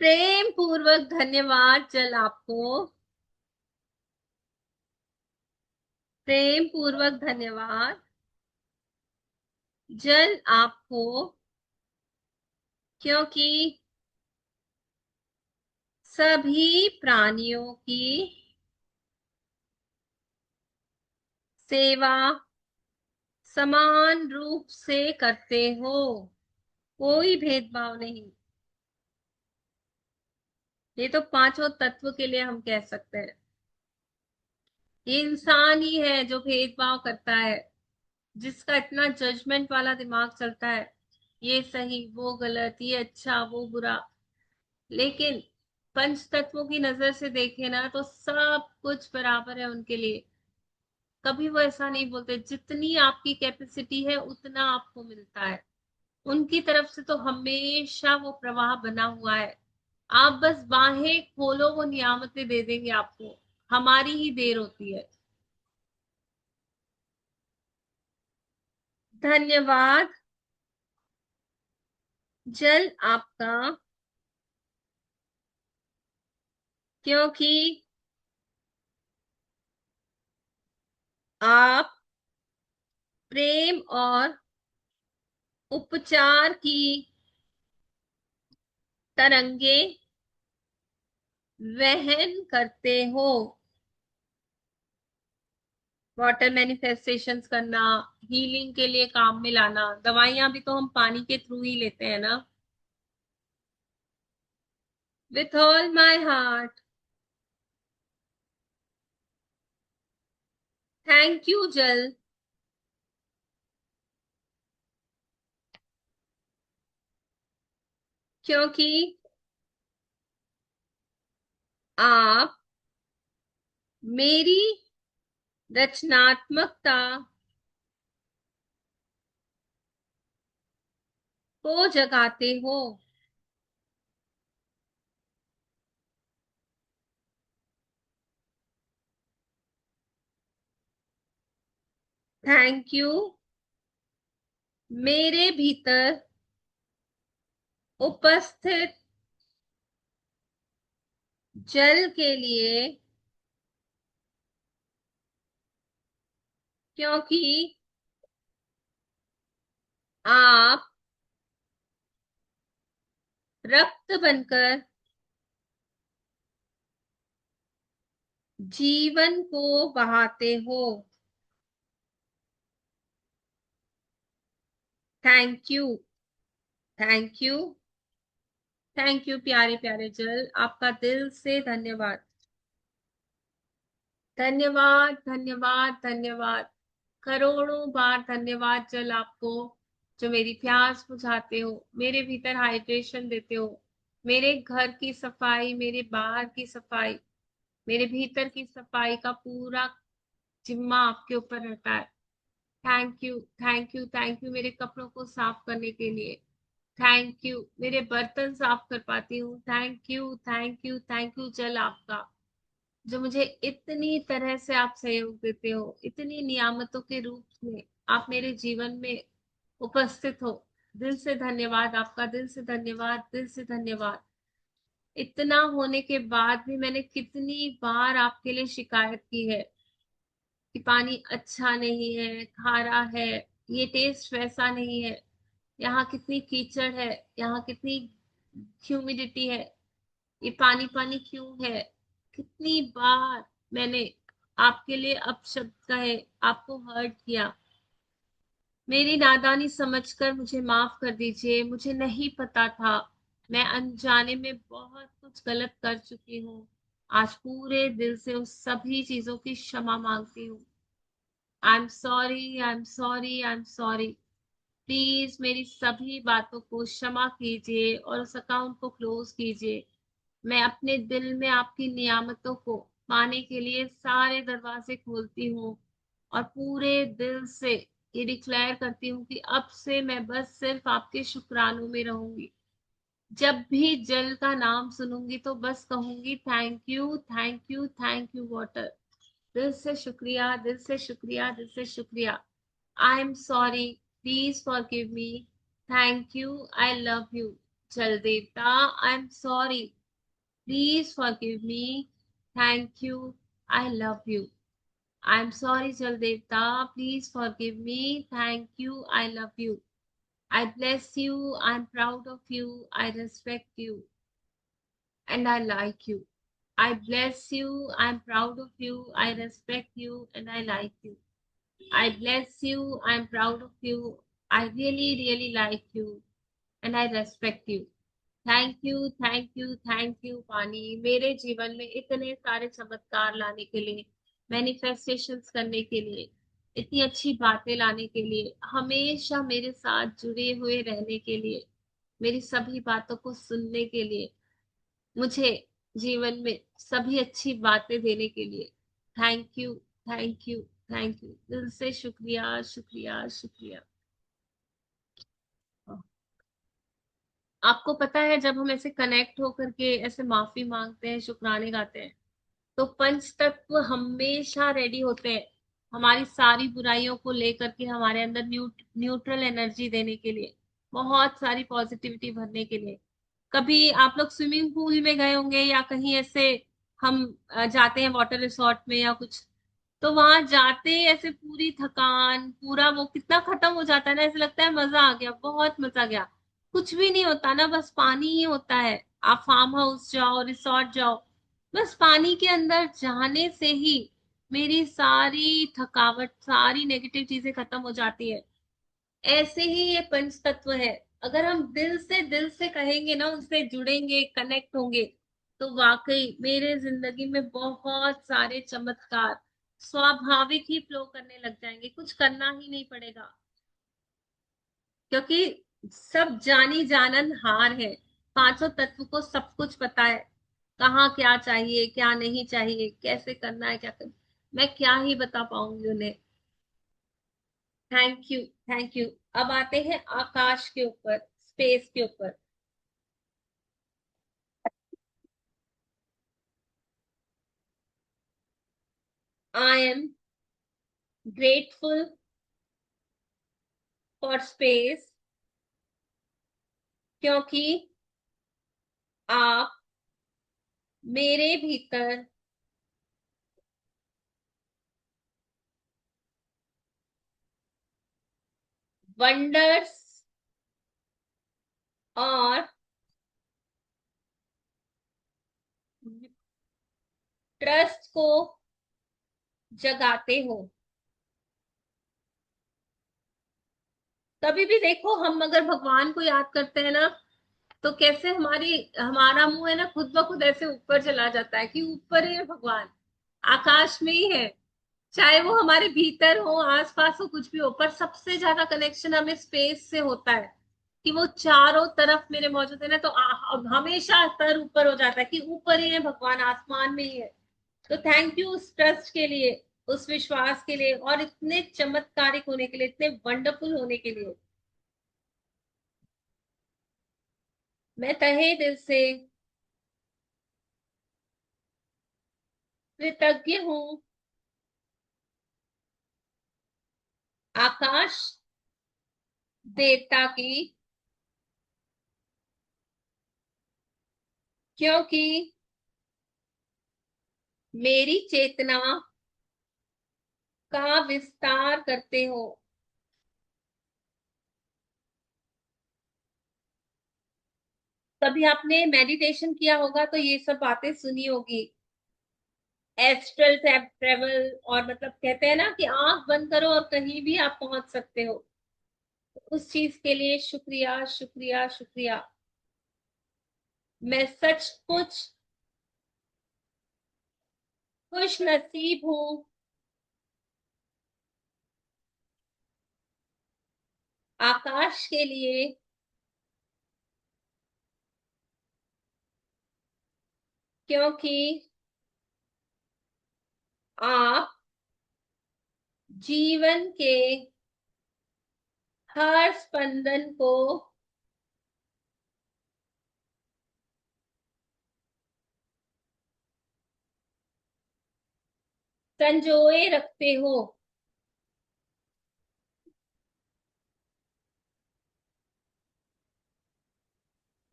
प्रेम पूर्वक धन्यवाद जल आपको, प्रेम पूर्वक धन्यवाद जल आपको, क्योंकि सभी प्राणियों की सेवा समान रूप से करते हो, कोई भेदभाव नहीं। ये तो पांचों तत्व के लिए हम कह सकते हैं। ये इंसान ही है जो भेदभाव करता है, जिसका इतना जजमेंट वाला दिमाग चलता है, ये सही वो गलत, ये अच्छा वो बुरा। लेकिन पंच तत्वों की नजर से देखे ना, तो सब कुछ बराबर है उनके लिए। कभी वो ऐसा नहीं बोलते, जितनी आपकी कैपेसिटी है उतना आपको मिलता है। उनकी तरफ से तो हमेशा वो प्रवाह बना हुआ है। आप बस बाहें खोलो, वो नियामतें दे देंगे आपको। हमारी ही देर होती है। धन्यवाद जल आपका, क्योंकि आप प्रेम और उपचार की तरंगे वहन करते हो। वाटर मैनिफेस्टेशंस करना, हीलिंग के लिए काम में लाना, दवाइयां भी तो हम पानी के थ्रू ही लेते हैं ना। With all my heart, thank you जल, क्योंकि आप मेरी रचनात्मकता को जगाते हो। थैंक यू मेरे भीतर उपस्थित जल के लिए, क्योंकि आप रक्त बनकर जीवन को बहाते हो। Thank you, thank you, thank you प्यारे प्यारे जल, आपका दिल से धन्यवाद। धन्यवाद धन्यवाद धन्यवाद, करोड़ों बार धन्यवाद जल आपको, जो मेरी प्यास बुझाते हो, मेरे भीतर हाइड्रेशन देते हो, मेरे घर की सफाई, मेरे बाहर की सफाई, मेरे भीतर की सफाई का पूरा जिम्मा आपके ऊपर रहता है। Thank you, thank you, thank you मेरे कपड़ों को साफ करने के लिए। थैंक यू मेरे बर्तन साफ कर पाती हूँ। Thank you, thank you, thank you जल आपका, जो मुझे इतनी तरह से आप सहयोग देते हो, इतनी नियामतों के रूप में आप मेरे जीवन में उपस्थित हो। दिल से धन्यवाद आपका, दिल से धन्यवाद, दिल से धन्यवाद। इतना होने के बाद भी मैंने कितनी बार आपके लिए शिकायत की है कि पानी अच्छा नहीं है, खारा है, ये टेस्ट वैसा नहीं है, यहाँ कितनी कीचड़ है, यहाँ कितनी ह्यूमिडिटी है, ये पानी पानी क्यों है। कितनी बार मैंने आपके लिए अपशब्द कहे, आपको हर्ट किया। मेरी नादानी समझकर मुझे माफ कर दीजिए, मुझे नहीं पता था। मैं अनजाने में बहुत कुछ गलत कर चुकी हूँ। आज पूरे दिल से उस सभी चीजों की क्षमा मांगती हूँ। I am sorry, I am sorry, I am sorry. Please मेरी सभी बातों को क्षमा कीजिए और उस अकाउंट को क्लोज कीजिए। मैं अपने दिल में आपकी नियामतों को पाने के लिए सारे दरवाजे खोलती हूँ और पूरे दिल से ये डिक्लेयर करती हूँ कि अब से मैं बस सिर्फ आपके शुक्रानों में रहूंगी। जब भी जल का नाम सुनूंगी तो बस कहूंगी thank you, thank you, thank you water. दिल से शुक्रिया, दिल से शुक्रिया, दिल से शुक्रिया। I am sorry, please forgive me. Thank you, I love you. जल देवता, I am sorry, please forgive me. Thank you, I love you. I am sorry जल देवता, please forgive me. Thank you, I love you. I bless you, I'm proud of you, I respect you, and I like you. I bless you, I'm proud of you, I respect you, and I like you. I bless you, I'm proud of you, I really, really like you, and I respect you. Thank you, thank you, thank you पानी, मेरे जीवन में इतने सारे चमत्कार लाने के लिए, मैनिफेस्टेशंस करने के लिए, इतनी अच्छी बातें लाने के लिए, हमेशा मेरे साथ जुड़े हुए रहने के लिए, मेरी सभी बातों को सुनने के लिए, मुझे जीवन में सभी अच्छी बातें देने के लिए। Thank you, thank you, thank you, दिल से शुक्रिया, शुक्रिया, शुक्रिया। आपको पता है जब हम ऐसे कनेक्ट होकर के ऐसे माफी मांगते हैं, शुक्राने गाते हैं, तो पंच तत्व हमेशा रेडी होते हैं हमारी सारी बुराइयों को लेकर के हमारे अंदर न्यूट्रल एनर्जी देने के लिए, बहुत सारी पॉजिटिविटी भरने के लिए। कभी आप लोग स्विमिंग पूल में गए होंगे या कहीं ऐसे, हम जाते हैं वाटर रिसोर्ट में या कुछ, तो वहां जाते ही ऐसे पूरी थकान, पूरा वो कितना खत्म हो जाता है ना, ऐसे लगता है मजा आ गया, बहुत मजा गया। कुछ भी नहीं होता ना, बस पानी ही होता है। आप फार्म हाउस जाओ, रिसोर्ट जाओ, बस पानी के अंदर जाने से ही मेरी सारी थकावट, सारी नेगेटिव चीजें खत्म हो जाती है। ऐसे ही ये पंच तत्व है। अगर हम दिल से कहेंगे ना, उनसे जुड़ेंगे, कनेक्ट होंगे, तो वाकई मेरे जिंदगी में बहुत सारे चमत्कार स्वाभाविक ही फ्लो करने लग जाएंगे, कुछ करना ही नहीं पड़ेगा। क्योंकि सब जानी जानन हार है, पांचों तत्व को सब कुछ पता है, कहाँ क्या चाहिए, क्या नहीं चाहिए, कैसे करना है, क्या करना, मैं क्या ही बता पाऊंगी उन्हें। Thank you, thank you. अब आते हैं आकाश के ऊपर, स्पेस के ऊपर। आई एम ग्रेटफुल फॉर स्पेस, क्योंकि आप मेरे भीतर वंडर्स और ट्रस्ट को जगाते हो। कभी भी देखो, हम अगर भगवान को याद करते हैं ना, तो कैसे हमारा मुंह है ना, खुद ब खुद ऐसे ऊपर चला जाता है कि ऊपर ही है भगवान, आकाश में ही है। चाहे वो हमारे भीतर हो, आसपास हो, कुछ भी हो, पर सबसे ज्यादा कनेक्शन हमें स्पेस से होता है। कि वो चारों तरफ मेरे मौजूद है ना, तो अब हमेशा सर ऊपर हो जाता है कि ऊपर ही है भगवान, आसमान में ही है। तो थैंक यू उस ट्रस्ट के लिए, उस विश्वास के लिए, और इतने चमत्कारिक होने के लिए, इतने वंडरफुल होने के लिए। मैं तहे दिल से कृतज्ञ हूँ आकाश देवता की, क्योंकि मेरी चेतना का विस्तार करते हो। कभी आपने मेडिटेशन किया होगा तो ये सब बातें सुनी होगी, एस्ट्रल ट्रेवल, और मतलब कहते हैं ना कि आंख बंद करो और कहीं भी आप पहुंच सकते हो। उस चीज के लिए शुक्रिया, शुक्रिया, शुक्रिया। मैं सचमुच खुश नसीब हूँ आकाश के लिए, क्योंकि आप जीवन के हर स्पंदन को संजोए रखते हो।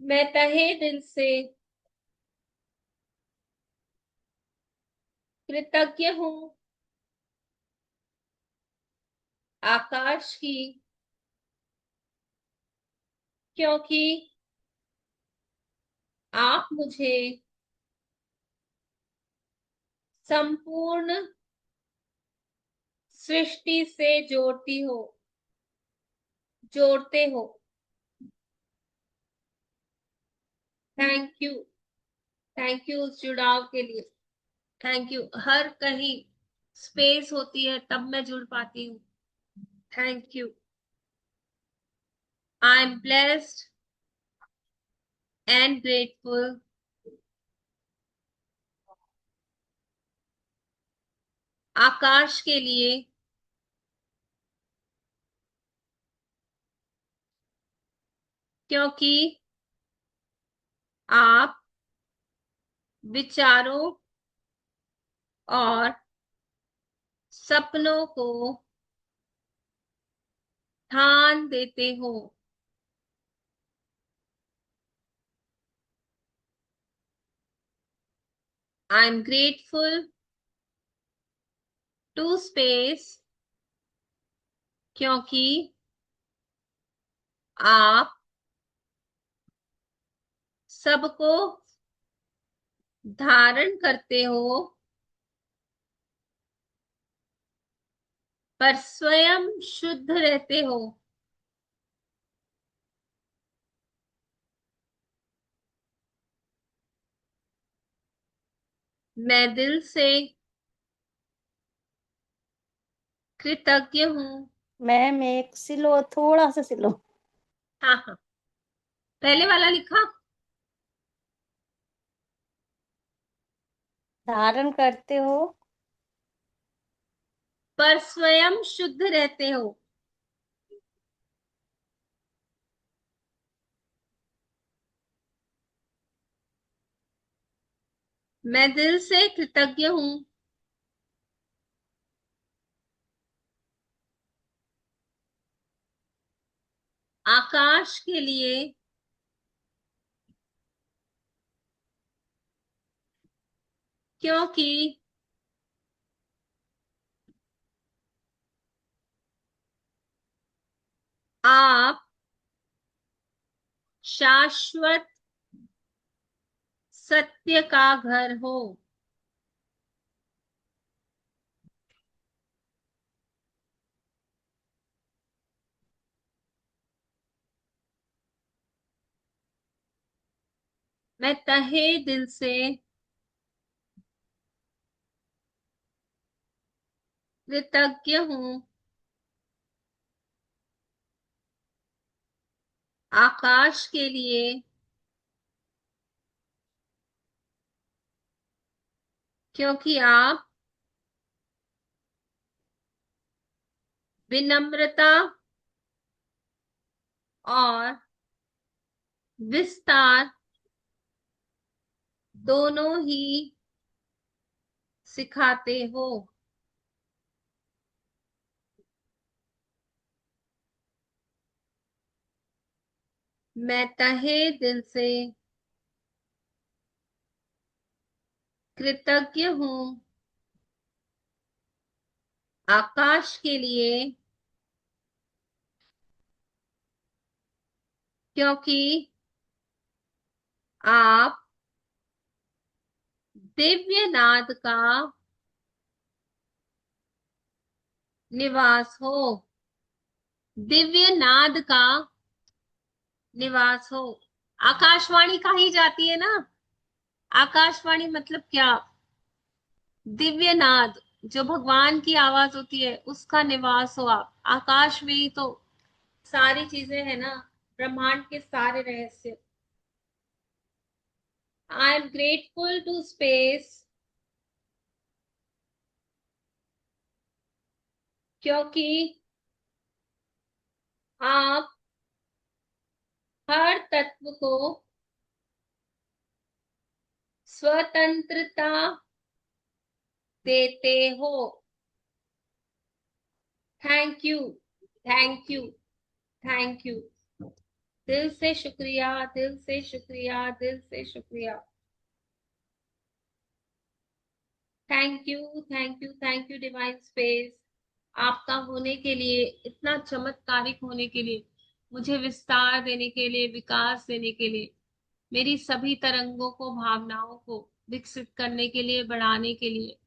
मैं तहे दिल से कृतज्ञ हूँ आकाश की, क्योंकि आप मुझे संपूर्ण सृष्टि से जोड़ती हो, जोड़ते हो। थैंक यू, थैंक यू उस जुड़ाव के लिए। Thank you. हर कहीं स्पेस होती है तब मैं जुड़ पाती हूँ। Thank you. I am blessed and grateful आकाश के लिए, क्योंकि आप विचारों और सपनों को ध्यान देते हो। I am grateful to space, क्योंकि आप सबको धारण करते हो, पर स्वयं शुद्ध रहते हो। मैं दिल से कृतज्ञ हूँ। मैम एक सिलो, थोड़ा सा सिलो। हाँ हाँ, पहले वाला लिखा। धारण करते हो। पर स्वयं शुद्ध रहते हो। मैं दिल से कृतज्ञ हूँ आकाश के लिए, क्योंकि आप शाश्वत सत्य का घर हो। मैं तहे दिल से कृतज्ञ हूँ आकाश के लिए, क्योंकि आप विनम्रता और विस्तार दोनों ही सिखाते हो। मैं तहे दिल से कृतज्ञ हूँ आकाश के लिए, क्योंकि आप दिव्य नाद का निवास हो। दिव्य नाद का निवास हो। आकाशवाणी कही जाती है ना। आकाशवाणी मतलब क्या? दिव्य नाद, जो भगवान की आवाज होती है, उसका निवास हो आप। आकाश में ही तो सारी चीजें है ना, ब्रह्मांड के सारे रहस्य। I am grateful to space, क्योंकि आप हर तत्व को स्वतंत्रता देते हो। Thank you, thank you, thank you. दिल से शुक्रिया, दिल से शुक्रिया, दिल से शुक्रिया। Thank you, thank you, thank you divine space, आपका होने के लिए, इतना चमत्कारिक होने के लिए, मुझे विस्तार देने के लिए, विकास देने के लिए, मेरी सभी तरंगों को, भावनाओं को विकसित करने के लिए, बढ़ाने के लिए।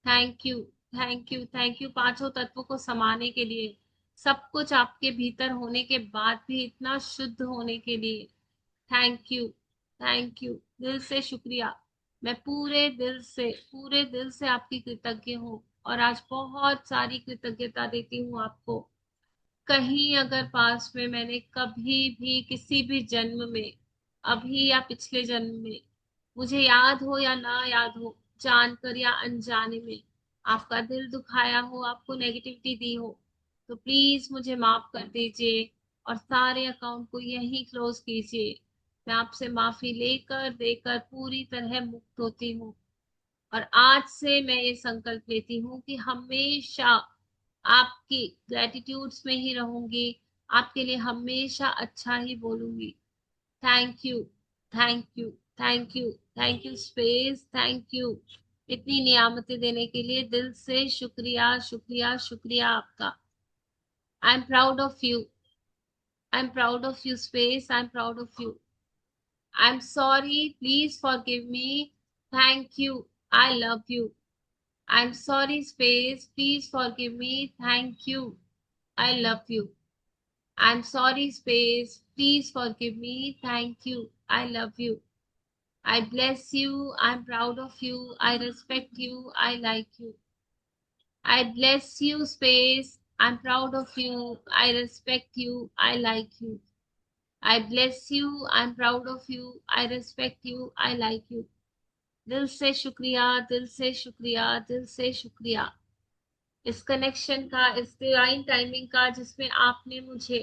Thank you, thank you, thank you. पांचों तत्वों को समाने के लिए, सब कुछ आपके भीतर होने के बाद भी इतना शुद्ध होने के लिए। थैंक यू, थैंक यू, दिल से शुक्रिया। मैं पूरे दिल से आपकी कृतज्ञ हूँ, और आज बहुत सारी कृतज्ञता देती हूँ आपको। कहीं अगर पास में मैंने कभी भी किसी भी जन्म में, अभी या पिछले जन्म में, मुझे याद हो या ना याद हो, जानकर या अनजाने में आपका दिल दुखाया हो, आपको नेगेटिविटी दी हो, तो प्लीज मुझे माफ कर दीजिए और सारे अकाउंट को यहीं क्लोज कीजिए। मैं आपसे माफी लेकर देकर पूरी तरह मुक्त होती हूँ, और आज से मैं ये संकल्प लेती हूँ कि हमेशा आपकी ग्रेटिट्यूड्स में ही रहूंगी, आपके लिए हमेशा अच्छा ही बोलूंगी। Thank you, thank you, thank you, thank you space, thank you. इतनी नियामतें देने के लिए दिल से शुक्रिया, शुक्रिया, शुक्रिया आपका। I am proud of you, I am proud of you space, I am proud of you. I am sorry, please forgive me. Thank you, I love you. I'm sorry, space. Please forgive me. Thank you. I love you. I'm sorry, space. Please forgive me. Thank you. I love you. I bless you. I'm proud of you. I respect you. I like you. I bless you, space. I'm proud of you. I respect you. I like you. I bless you. I'm proud of you. I respect you. I like you. दिल से शुक्रिया, दिल से शुक्रिया, दिल से शुक्रिया, इस कनेक्शन का, इस डिवाइन टाइमिंग का, जिसमें आपने मुझे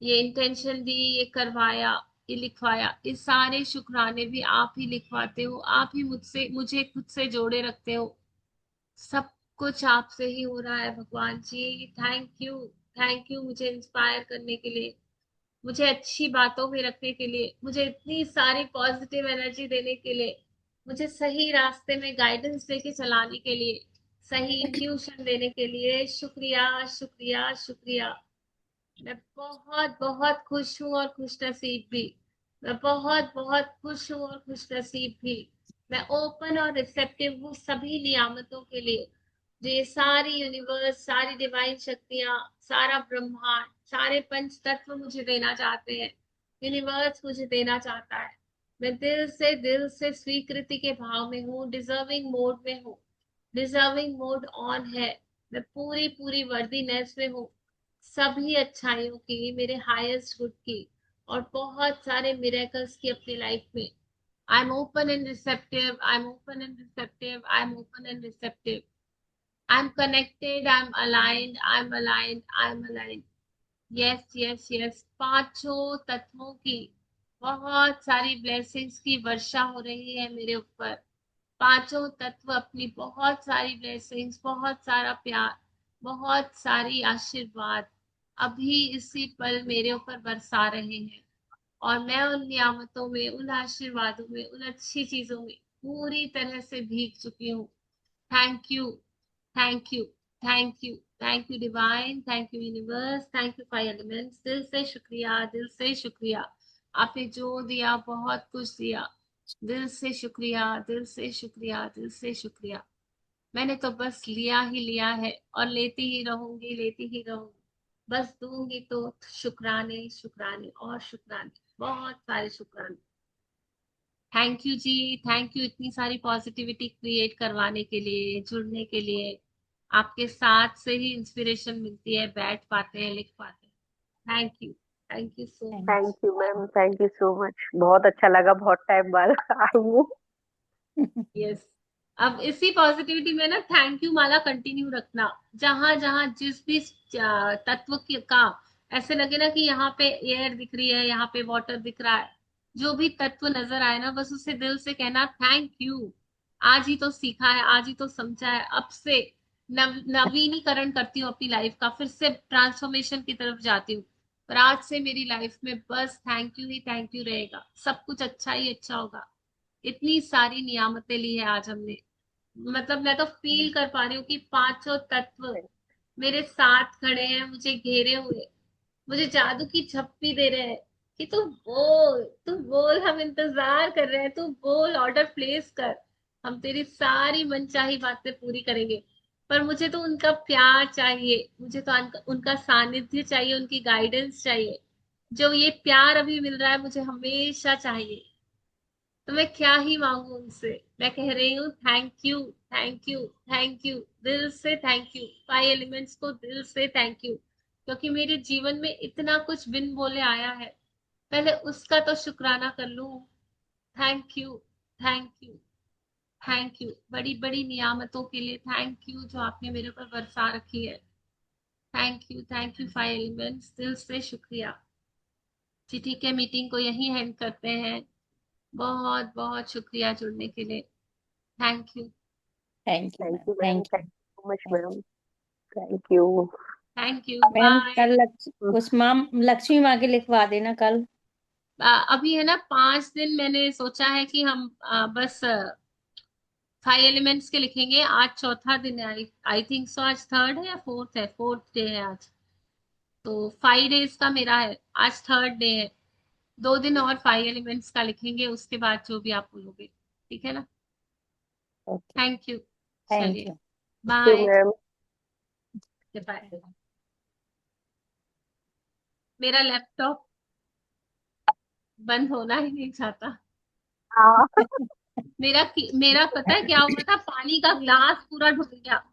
ये इंटेंशन दी, ये करवाया, ये लिखवाया। इस सारे शुक्राने भी आप ही लिखवाते हो, आप ही मुझसे, मुझे खुद से जोड़े रखते हो। सब कुछ आपसे ही हो रहा है भगवान जी। थैंक यू, थैंक यू मुझे इंस्पायर करने के लिए, मुझे अच्छी बातों में रखने के लिए, मुझे इतनी सारी पॉजिटिव एनर्जी देने के लिए, मुझे सही रास्ते में गाइडेंस देके चलाने के लिए, सही इंट्यूशन देने के लिए। शुक्रिया, शुक्रिया, शुक्रिया। मैं बहुत बहुत खुश हूँ और खुश नसीब भी। मैं बहुत बहुत खुश हूँ और खुश नसीब भी। मैं ओपन और रिसेप्टिव हूँ सभी नियामतों के लिए, जो ये सारी यूनिवर्स, सारी डिवाइन शक्तियाँ, सारा ब्रह्मांड, सारे पंच तत्व मुझे देना चाहते हैं, यूनिवर्स मुझे देना चाहता है। मैं दिल से स्वीकृति के भाव में हूँ, डिजर्विंग मोड में हूँ। डिजर्विंग मोड ऑन है। मैं पूरी पूरी वर्दीनेस में हूँ। सभी अच्छाइयों की, मेरे हाईएस्ट गुड की, और बहुत सारे मिरेकल्स की अपनी लाइफ में। I am open and receptive, I am open and receptive, I am open and receptive, I am connected, I am aligned, I am aligned, I am aligned. Yes yes yes, पांचों तत्वों की बहुत सारी blessings की वर्षा हो रही है मेरे ऊपर। पांचों तत्व अपनी बहुत सारी ब्लेसिंग्स, बहुत सारा प्यार, बहुत सारी आशीर्वाद अभी इसी पल मेरे ऊपर बरसा रहे हैं। और मैं उन नियामतों में, उन आशीर्वादों में, उन अच्छी चीजों में पूरी तरह से भीग चुकी हूँ। Thank you, thank you, thank you, thank you divine, thank you universe, thank you five elements. दिल से शुक्रिया, दिल से शुक्रिया। आपने जो दिया बहुत कुछ दिया। दिल से शुक्रिया, दिल से शुक्रिया, दिल से शुक्रिया। मैंने तो बस लिया ही लिया है और लेती ही रहूंगी, लेती ही रहूंगी। बस दूंगी तो शुक्राने, शुक्राने और शुक्राने, बहुत सारे शुक्राने। Thank you ji, thank you इतनी सारी पॉजिटिविटी क्रिएट करवाने के लिए, जुड़ने के लिए। आपके साथ से ही इंस्पिरेशन मिलती है, बैठ पाते हैं, लिख पाते हैं। Thank you so thank much. Thank you ma'am, thank you so much, बहुत अच्छा लगा, बहुत टाइम बाद आई हूँ। यू। यस। अब इसी पॉजिटिविटी में ना थैंक यू माला कंटिन्यू रखना। जहां जहां जिस भी तत्व का ऐसे लगे ना कि यहाँ पे एयर दिख रही है, यहाँ पे वाटर दिख रहा है, जो भी तत्व नजर आए ना, बस उसे दिल से कहना थैंक यू। आज ही तो सीखा है, आज ही तो समझा है, अब से नवीनीकरण करती हूँ अपनी लाइफ का, फिर से ट्रांसफॉर्मेशन की तरफ जाती हूँ। पर आज से मेरी लाइफ में बस thank you he thank you रहेगा, सब कुछ अच्छा ही अच्छा होगा। इतनी सारी नियामतें ली है आज हमने। मतलब मैं तो फील कर पा रही हूँ कि पांचों तत्व मेरे साथ खड़े हैं, मुझे घेरे हुए, मुझे जादू की झप्पी दे रहे हैं कि तू बोल, तू बोल, हम इंतजार कर रहे हैं, तू बोल, ऑर्डर प्लेस कर, हम तेरी सारी मनचाही बातें पूरी करेंगे। पर मुझे तो उनका प्यार चाहिए, मुझे तो उनका सानिध्य चाहिए, उनकी गाइडेंस चाहिए। जो ये प्यार अभी मिल रहा है मुझे हमेशा चाहिए। तो मैं क्या ही मांगू उनसे। मैं कह रही हूँ thank you, thank you, thank you, दिल से थैंक यू, फाइव एलिमेंट्स को दिल से थैंक यू, क्योंकि मेरे जीवन में इतना कुछ बिन बोले आया है। पहले उसका तो शुक्राना कर लूं। Thank you, thank you, thank you, बड़ी बड़ी नियामतों के लिए थैंक यू जो आपने मेरे ऊपर बरसा रखी है। थैंक यू फाइव एलिमेंट्स, दिल से शुक्रिया। जी ठीक है, मीटिंग को यहीं एंड करते हैं। बहुत बहुत शुक्रिया जुड़ने के लिए। Thank you, thank you thank ma'am, you ma'am, thank thank you. You so much thank ma'am, thank you. Thank you, ma'am bye. कल उस माम लक्ष्मी माँ के लिखवा देना कल। अभी है ना 5 दिन, मैंने सोचा है कि हम बस फाइव एलिमेंट्स के लिखेंगे। आज चौथा दिन है, आई आई थिंक सो। आज थर्ड है या फोर्थ है, फोर्थ डे है आज। तो 5 डेज का मेरा है, आज थर्ड डे है। 2 दिन और फाइव एलिमेंट्स का लिखेंगे, उसके बाद जो भी आप बोलोगे, ठीक है ना। ओके। Thank you. थैंक चलिए, you. Thank you bye. Ma'am. Bye. मेरा लैपटॉप बंद होना ही नहीं चाहता। हाँ। मेरा पता है क्या हुआ था, पानी का ग्लास पूरा ढुक गया,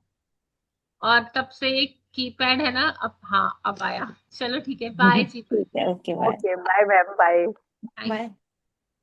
और तब से एक कीपैड है ना, अब हाँ अब आया। चलो ठीक है, बाय जी, बाय। ठीक है, okay bye. Okay bye ma'am, bye. Thank bye.